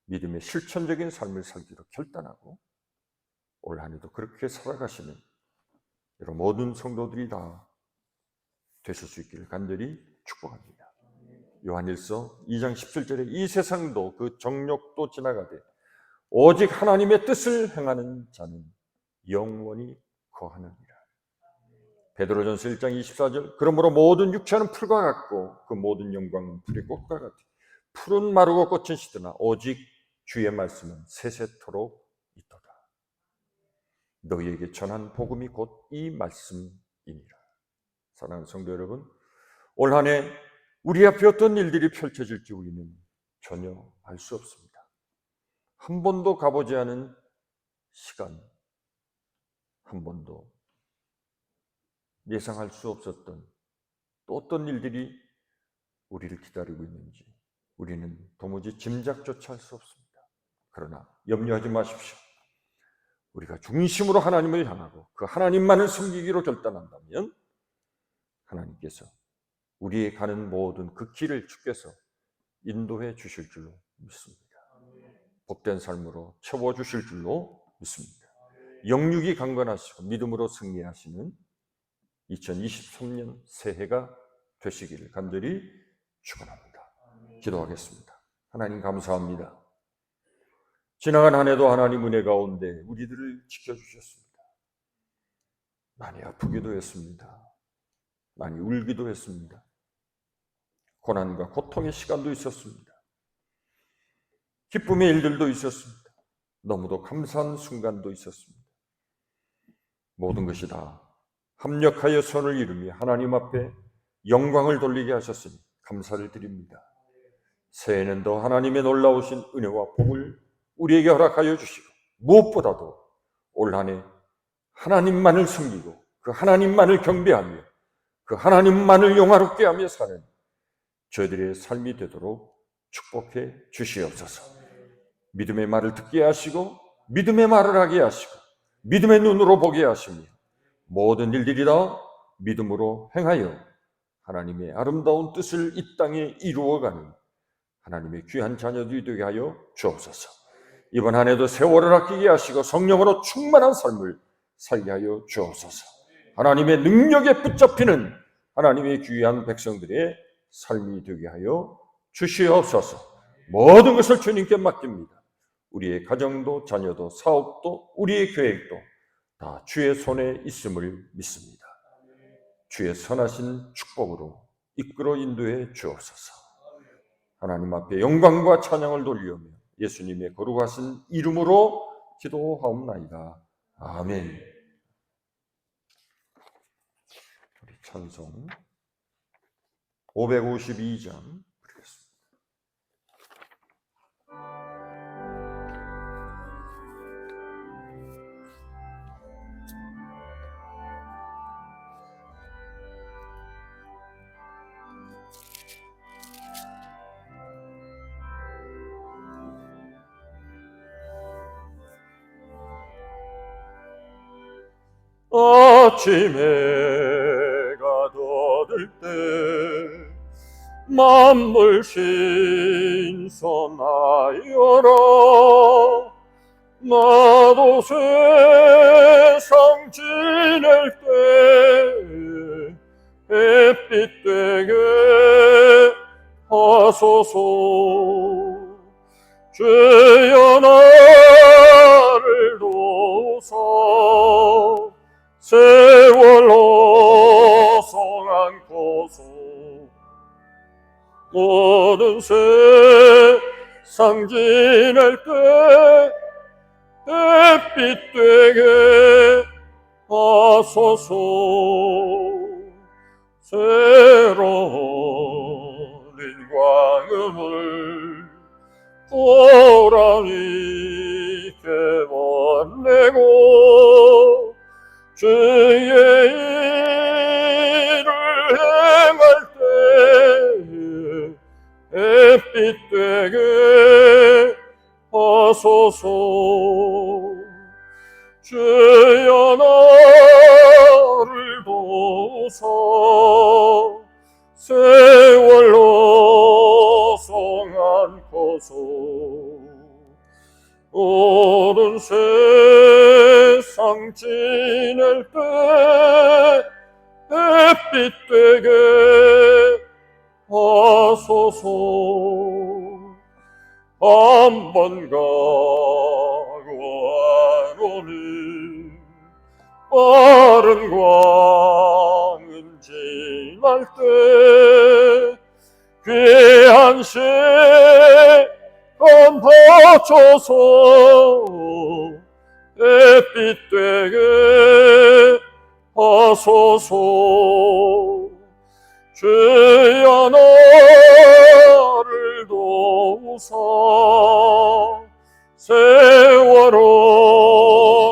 A: 믿음의 실천적인 삶을 살기로 결단하고 올 한 해도 그렇게 살아가시는 여러분 모든 성도들이 다 되실 수 있기를 간절히 축복합니다. 요한일서 2장 17절에 이 세상도 그 정욕도 지나가되 오직 하나님의 뜻을 행하는 자는 영원히 거하느니라. 베드로전서 1장 24절 그러므로 모든 육체는 풀과 같고 그 모든 영광은 풀의 꽃과 같으니 풀은 마르고 꽃은 시드나 오직 주의 말씀은 세세토록 있도다. 너희에게 전한 복음이 곧 이 말씀이니라. 사랑하는 성도 여러분, 올 한 해 우리 앞에 어떤 일들이 펼쳐질지 우리는 전혀 알 수 없습니다. 한 번도 가보지 않은 시간, 한 번도 예상할 수 없었던 또 어떤 일들이 우리를 기다리고 있는지 우리는 도무지 짐작조차 할 수 없습니다. 그러나 염려하지 마십시오. 우리가 중심으로 하나님을 향하고 그 하나님만을 섬기기로 결단한다면 하나님께서 우리의 가는 모든 그 길을 주께서 인도해 주실 줄로 믿습니다. 복된 삶으로 채워주실 줄로 믿습니다. 영육이 강건하시고 믿음으로 승리하시는 2023년 새해가 되시기를 간절히 축원합니다. 기도하겠습니다. 하나님 감사합니다. 지나간 한 해도 하나님 은혜 가운데 우리들을 지켜주셨습니다. 많이 아프기도 했습니다. 많이 울기도 했습니다. 고난과 고통의 시간도 있었습니다. 기쁨의 일들도 있었습니다. 너무도 감사한 순간도 있었습니다. 모든 것이 다 합력하여 손을 이루며 하나님 앞에 영광을 돌리게 하셨으니 감사를 드립니다. 새해는 더 하나님의 놀라우신 은혜와 복을 우리에게 허락하여 주시고 무엇보다도 올 한 해 하나님만을 섬기고 그 하나님만을 경배하며 그 하나님만을 영화롭게 하며 사는 저희들의 삶이 되도록 축복해 주시옵소서. 믿음의 말을 듣게 하시고 믿음의 말을 하게 하시고 믿음의 눈으로 보게 하시며 모든 일들이 다 믿음으로 행하여 하나님의 아름다운 뜻을 이 땅에 이루어가는 하나님의 귀한 자녀들이 되게 하여 주옵소서. 이번 한 해도 세월을 아끼게 하시고 성령으로 충만한 삶을 살게 하여 주옵소서. 하나님의 능력에 붙잡히는 하나님의 귀한 백성들의 삶이 되게 하여 주시옵소서. 모든 것을 주님께 맡깁니다. 우리의 가정도 자녀도 사업도 우리의 계획도 다 주의 손에 있음을 믿습니다. 주의 선하신 축복으로 이끌어 인도해 주옵소서. 하나님 앞에 영광과 찬양을 돌리오며 예수님의 거룩하신 이름으로 기도하옵나이다. 아멘. 우리 찬송 552장 부르겠습니다. 아침 해가 돋을 때 만물 신선하여라. 나도 세상 지낼 때 햇빛 되게 하소서. 주여 나를 도우사 세월로 성안고소. 모든 세상 지낼 때 햇빛 되게 하소서. 새로운 인광음을 호랑이 깨워내고 주의 일을 행할 때 햇빛 되게 하소서. 주여 나를 도우사 세월로 성안고소. 온 세상 지낼 때 햇빛 되게 하소서. 한 번 가고 안 오니 빠른 광은 지날 때 귀한 시간 바쳐서 햇빛 되게 하소서. 주여 나를 도우사 세월호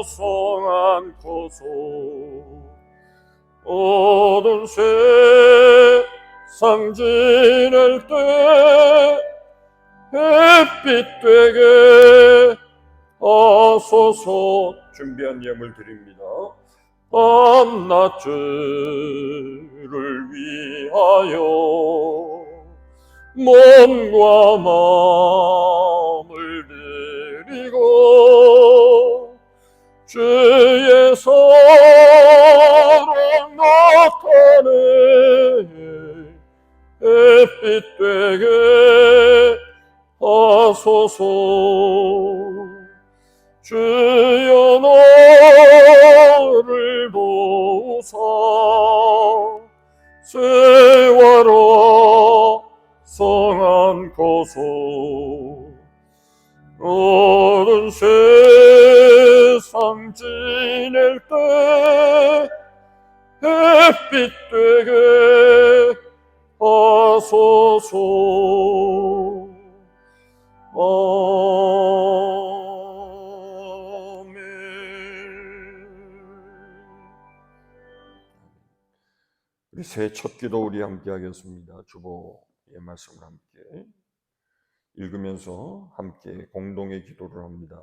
A: 성안고소. 모든 세상 지낼 때 햇빛 되게 하소서. 준비한 예물 드립니다. 밤낮주를 위하여 몸과 마음을 드리고 주의 사랑 나타내 햇빛 되게 하소서. 주여 나를 도우사 세월호 성안고소. 모든 세상 지낼 때 햇빛 되게 하소서. 새해 첫 기도 우리 함께 하겠습니다. 주보의 말씀을 함께 읽으면서 함께 공동의 기도를 합니다.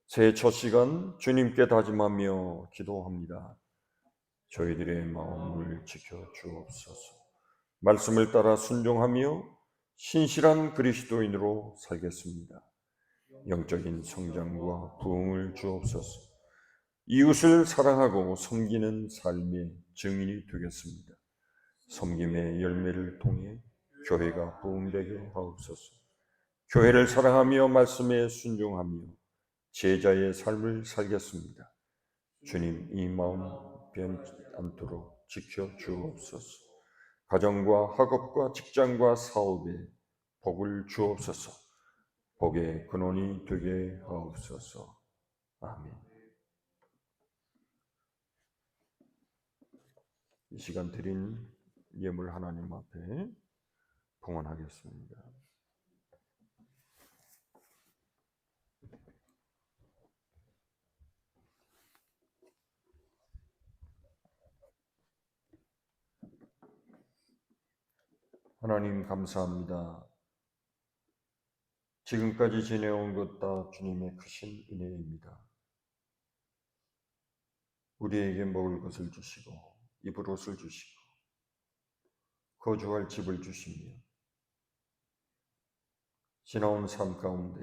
A: 새해 첫 시간 주님께 다짐하며 기도합니다. 저희들의 마음을 지켜 주옵소서. 말씀을 따라 순종하며 신실한 그리스도인으로 살겠습니다. 영적인 성장과 부흥을 주옵소서. 이웃을 사랑하고 섬기는 삶의 증인이 되겠습니다. 섬김의 열매를 통해 교회가 부흥되게 하옵소서. 교회를 사랑하며 말씀에 순종하며 제자의 삶을 살겠습니다. 주님, 이 마음 변치 않도록 지켜 주옵소서. 가정과 학업과 직장과 사업에 복을 주옵소서. 복의 근원이 되게 하옵소서. 아멘. 이 시간 드린 예물 하나님 앞에 봉헌하겠습니다. 하나님 감사합니다. 지금까지 지내온 것 다 주님의 크신 은혜입니다. 우리에게 먹을 것을 주시고 입을 옷을 주시고 거주할 집을 주시며 지나온 삶 가운데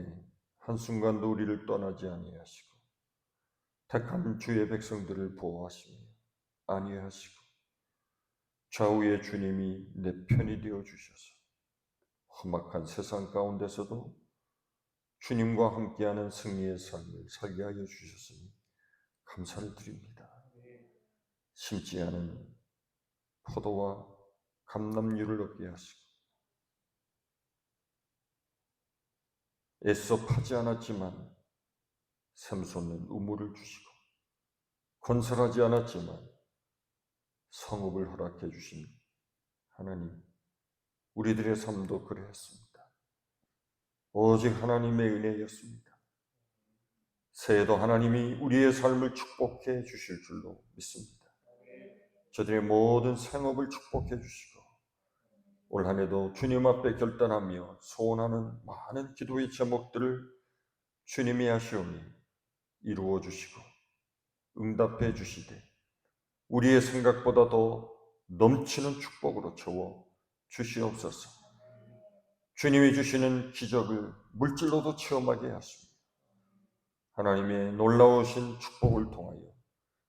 A: 한순간도 우리를 떠나지 아니하시고 택한 주의 백성들을 보호하시며 안위하시고 좌우의 주님이 내 편이 되어 주셔서 험악한 세상 가운데서도 주님과 함께하는 승리의 삶을 살게 하여 주셨으니 감사를 드립니다. 심지 않은 포도와 감람류를 얻게 하시고 애써 파지 않았지만 샘솟는 우물을 주시고 건설하지 않았지만 성읍을 허락해 주신 하나님, 우리들의 삶도 그랬습니다. 오직 하나님의 은혜였습니다. 새해도 하나님이 우리의 삶을 축복해 주실 줄로 믿습니다. 저들의 모든 생업을 축복해 주시고 올 한 해도 주님 앞에 결단하며 소원하는 많은 기도의 제목들을 주님이 하시오니 이루어 주시고 응답해 주시되 우리의 생각보다 더 넘치는 축복으로 채워 주시옵소서. 주님이 주시는 기적을 물질로도 체험하게 하십니다. 하나님의 놀라우신 축복을 통하여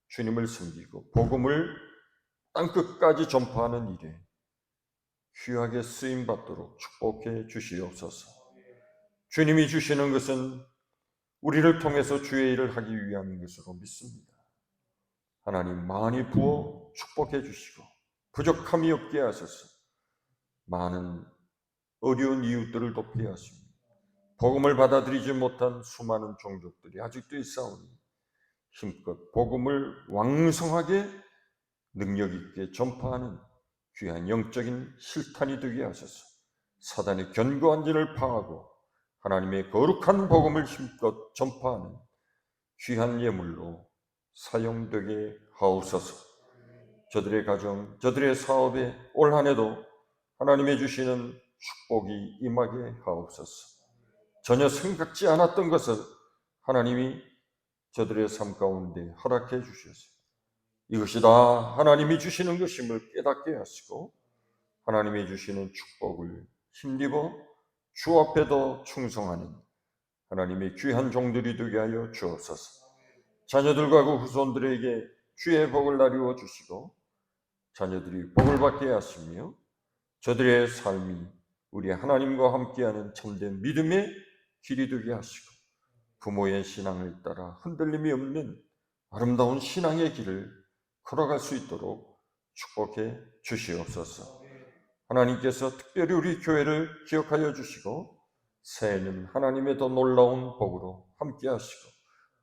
A: 주님을 섬기고 복음을 땅끝까지 전파하는 일에 귀하게 쓰임받도록 축복해 주시옵소서. 주님이 주시는 것은 우리를 통해서 주의 일을 하기 위한 것으로 믿습니다. 하나님 많이 부어 축복해 주시고 부족함이 없게 하셔서 많은 어려운 이웃들을 돕게 하십니다. 복음을 받아들이지 못한 수많은 종족들이 아직도 있사오니 힘껏 복음을 왕성하게 능력 있게 전파하는 귀한 영적인 실탄이 되게 하셔서 사단의 견고한 진을 파하고 하나님의 거룩한 복음을 힘껏 전파하는 귀한 예물로 사용되게 하옵소서. 저들의 가정, 저들의 사업에 올 한 해도 하나님의 주시는 축복이 임하게 하옵소서. 전혀 생각지 않았던 것을 하나님이 저들의 삶 가운데 허락해 주셔서 이것이 다 하나님이 주시는 것임을 깨닫게 하시고 하나님이 주시는 축복을 힘입어 주 앞에 더 충성하는 하나님의 귀한 종들이 되게 하여 주옵소서. 자녀들과 그 후손들에게 주의 복을 나누어 주시고 자녀들이 복을 받게 하시며 저들의 삶이 우리 하나님과 함께하는 참된 믿음의 길이 되게 하시고 부모의 신앙을 따라 흔들림이 없는 아름다운 신앙의 길을 걸어갈 수 있도록 축복해 주시옵소서. 하나님께서 특별히 우리 교회를 기억하여 주시고 새해는 하나님의 더 놀라운 복으로 함께 하시고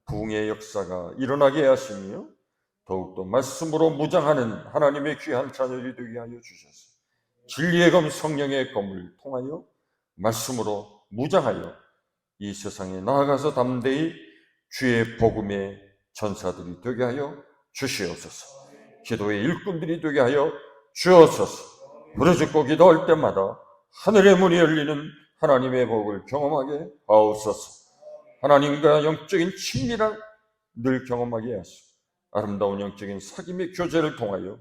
A: 부흥의 역사가 일어나게 하시며 더욱더 말씀으로 무장하는 하나님의 귀한 자녀들이 되게 하여 주셔서 진리의 검 성령의 검을 통하여 말씀으로 무장하여 이 세상에 나아가서 담대히 주의 복음의 전사들이 되게 하여 주시옵소서. 기도의 일꾼들이 되게 하여 주옵소서. 부르짖고 기도할 때마다 하늘의 문이 열리는 하나님의 복을 경험하게 하옵소서. 하나님과 영적인 친밀함을 늘 경험하게 하시고 아름다운 영적인 사귐의 교제를 통하여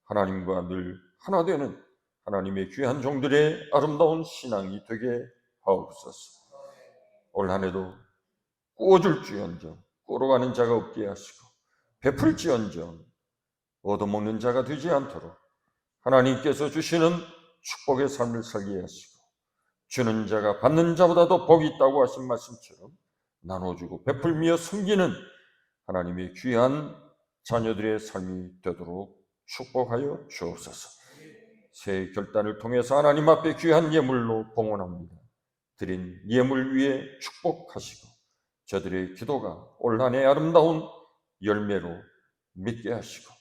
A: 하나님과 늘 하나 되는 하나님의 귀한 종들의 아름다운 신앙이 되게 하옵소서. 올 한 해도 꾸어줄지언정 꾸러가는 자가 없게 하시고 베풀지언정 얻어먹는 자가 되지 않도록 하나님께서 주시는 축복의 삶을 살게 하시고 주는 자가 받는 자보다도 복이 있다고 하신 말씀처럼 나눠주고 베풀며 섬기는 하나님의 귀한 자녀들의 삶이 되도록 축복하여 주옵소서. 새해 결단을 통해서 하나님 앞에 귀한 예물로 봉헌합니다. 드린 예물 위에 축복하시고 저들의 기도가 올 한 해 아름다운 열매로 맺게 하시고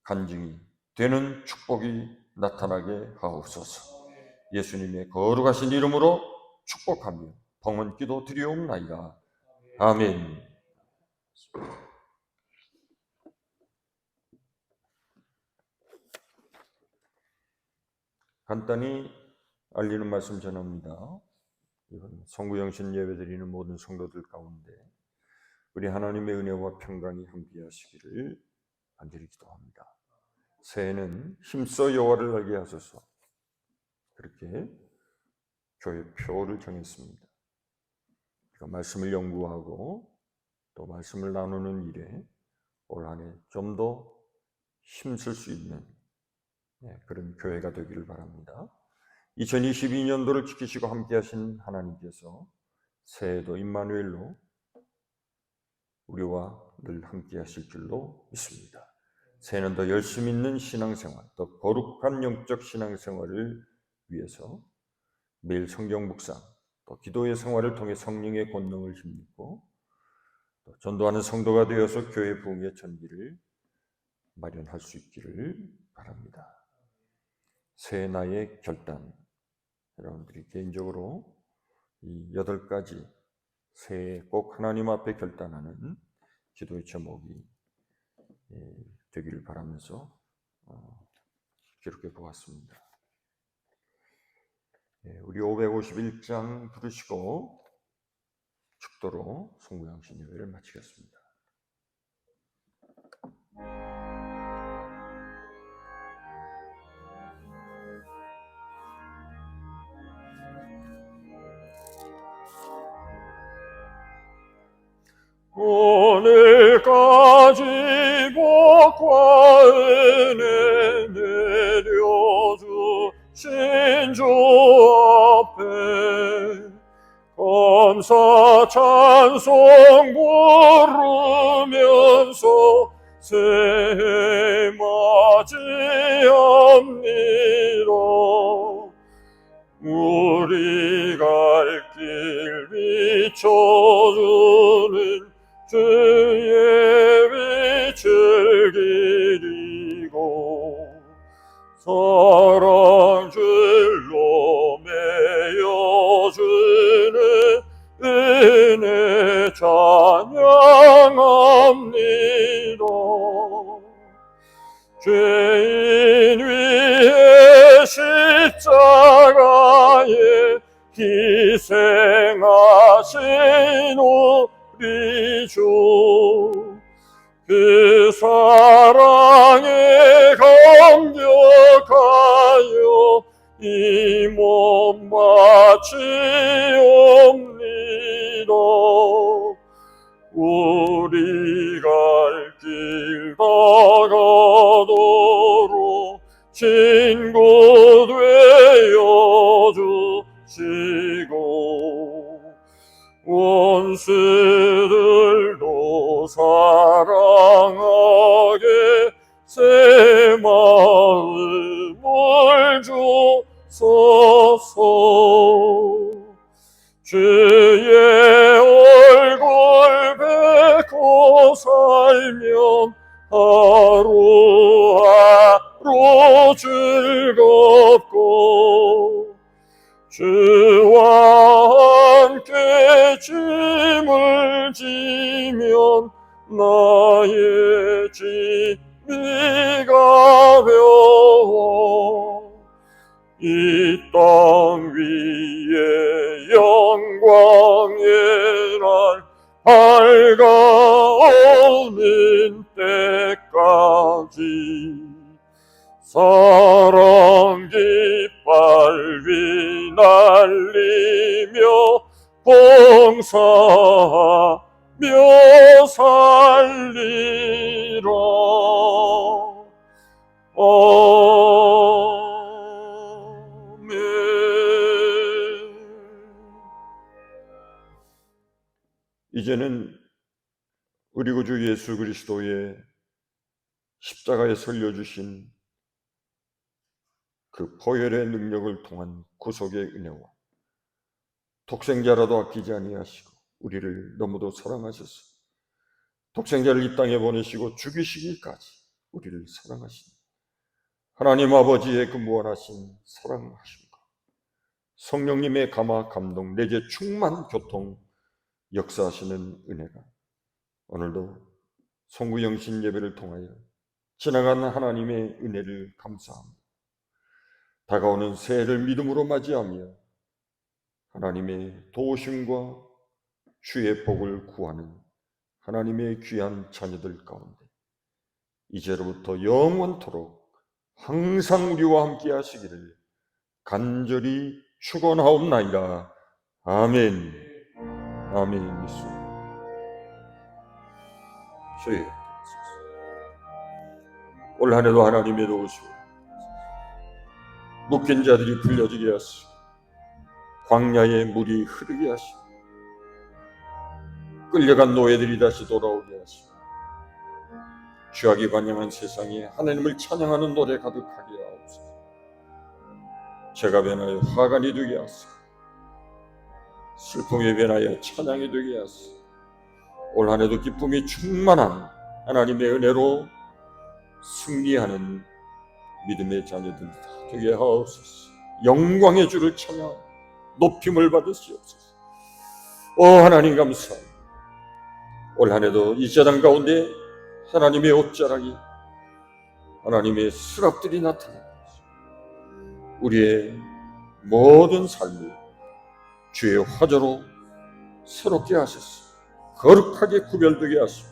A: 간증이 되는 축복이 나타나게 하옵소서. 예수님의 거룩하신 이름으로 축복하며 봉헌 기도 드리옵나이다. 아멘. 간단히 알리는 말씀 전합니다. 이번 성구영신 예배 드리는 모든 성도들 가운데 우리 하나님의 은혜와 평강이 함께 하시기를 간절히 기도합니다. 새해는 힘써 여호와를 알게 하소서. 그렇게 교회 표를 정했습니다. 말씀을 연구하고 또 말씀을 나누는 일에 올 한 해 좀 더 힘쓸 수 있는 그런 교회가 되기를 바랍니다. 2022년도를 지키시고 함께 하신 하나님께서 새해도 임마누엘로 우리와 늘 함께 하실 줄로 믿습니다. 새해는 더 열심 있는 신앙생활, 더 거룩한 영적 신앙생활을 위해서 매일 성경 묵상, 또 기도의 생활을 통해 성령의 권능을 힘입고 또 전도하는 성도가 되어서 교회 부흥의 전기를 마련할 수 있기를 바랍니다. 새해 나의 결단, 여러분들이 개인적으로 이 8가지 새해 꼭 하나님 앞에 결단하는 기도의 제목이 되기를 바라면서 기록해 보았습니다. 우리 551장 부르시고 축도로 성구영신 예배를 마치겠습니다. 오늘까지 복과 은혜 내려주신 주 앞에 감사 찬송 부르면서 새해 맞이합니다. 우리 갈 길 비춰주는 주의 빛을 기리고 사랑 줄로 매여주는 은혜 찬양합니다. 죄인 위에 십자가에 희생하신 우리 주 그 사랑에 감격하여 이 몸 바치옵니다. 우리 갈 길 다가도록 친구 되어 주시고 원수들도 사랑하게 새 마음을 주소서. 주의 얼굴 뵙고 살면 하루하루 즐겁고 주와 함께 짐을 지면 나의 짐이 짐이 가벼워 이 땅 위에 영광의 날 밝아오는 때까지 사랑 깃발 휘날리며 봉사하며 살리라. 아멘. 이제는 우리 구주 예수 그리스도의 십자가에 설려주신 그 보혈의 능력을 통한 구속의 은혜와 독생자라도 아끼지 아니하시고 우리를 너무도 사랑하셔서 독생자를 이 땅에 보내시고 죽이시기까지 우리를 사랑하신 하나님 아버지의 그 무한하신 사랑하심과 성령님의 감화 감동 내재 충만 교통 역사하시는 은혜가 오늘도 송구영신 예배를 통하여 지나간 하나님의 은혜를 감사합니다. 다가오는 새해를 믿음으로 맞이하며 하나님의 도우심과 주의 복을 구하는 하나님의 귀한 자녀들 가운데 이제로부터 영원토록 항상 우리와 함께 하시기를 간절히 축원하옵나이다. 아멘. 아멘. 믿습니다. 올 한해도 하나님의 도우시고 묶인 자들이 풀려지게 하시고 광야에 물이 흐르게 하시고 끌려간 노예들이 다시 돌아오게 하시고 죄악이 관영한 세상에 하나님을 찬양하는 노래 가득하게 하옵소서. 죄가 변하여 화관이 되게 하시고 슬픔이 변하여 찬양이 되게 하시고 올 한해도 기쁨이 충만한 하나님의 은혜로 승리하는 믿음의 자녀들 다 되게 하옵소서. 영광의 주를 찬양 높임을 받으시옵소서. 오 하나님 감사합니다. 올 한해도 이 세상 가운데 하나님의 옷자락이 하나님의 수랍들이 나타나고 우리의 모든 삶을 주의 화조로 새롭게 하셨습니다. 거룩하게 구별되게 하시고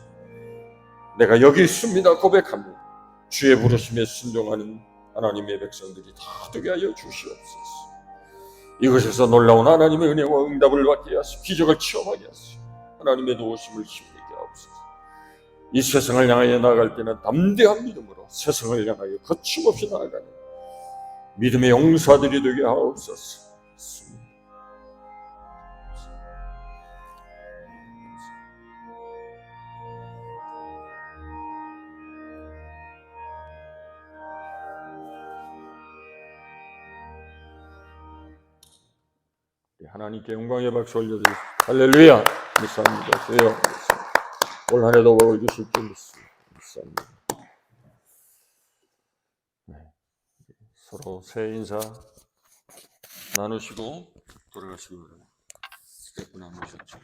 A: 내가 여기 있습니다 고백합니다. 주의 부르심에 순종하는 하나님의 백성들이 다 되게 하여 주시옵소서. 이것에서 놀라운 하나님의 은혜와 응답을 받게 하시고 기적을 체험하게 하시고 하나님의 도우심을 힘내게 하옵소서. 이 세상을 향하여 나아갈 때는 담대한 믿음으로 세상을 향하여 거침없이 나아가는 믿음의 용사들이 되게 하옵소서. 하나님께 영광의 박수 올려드리겠습니다. 할렐루야. 감사합니다. 주여 올 한해도 복을 주실 줄 믿습니다. 네. 서로 새해 인사 나누시고 돌아가시기 바랍니다. 몇 분 안 오셨죠?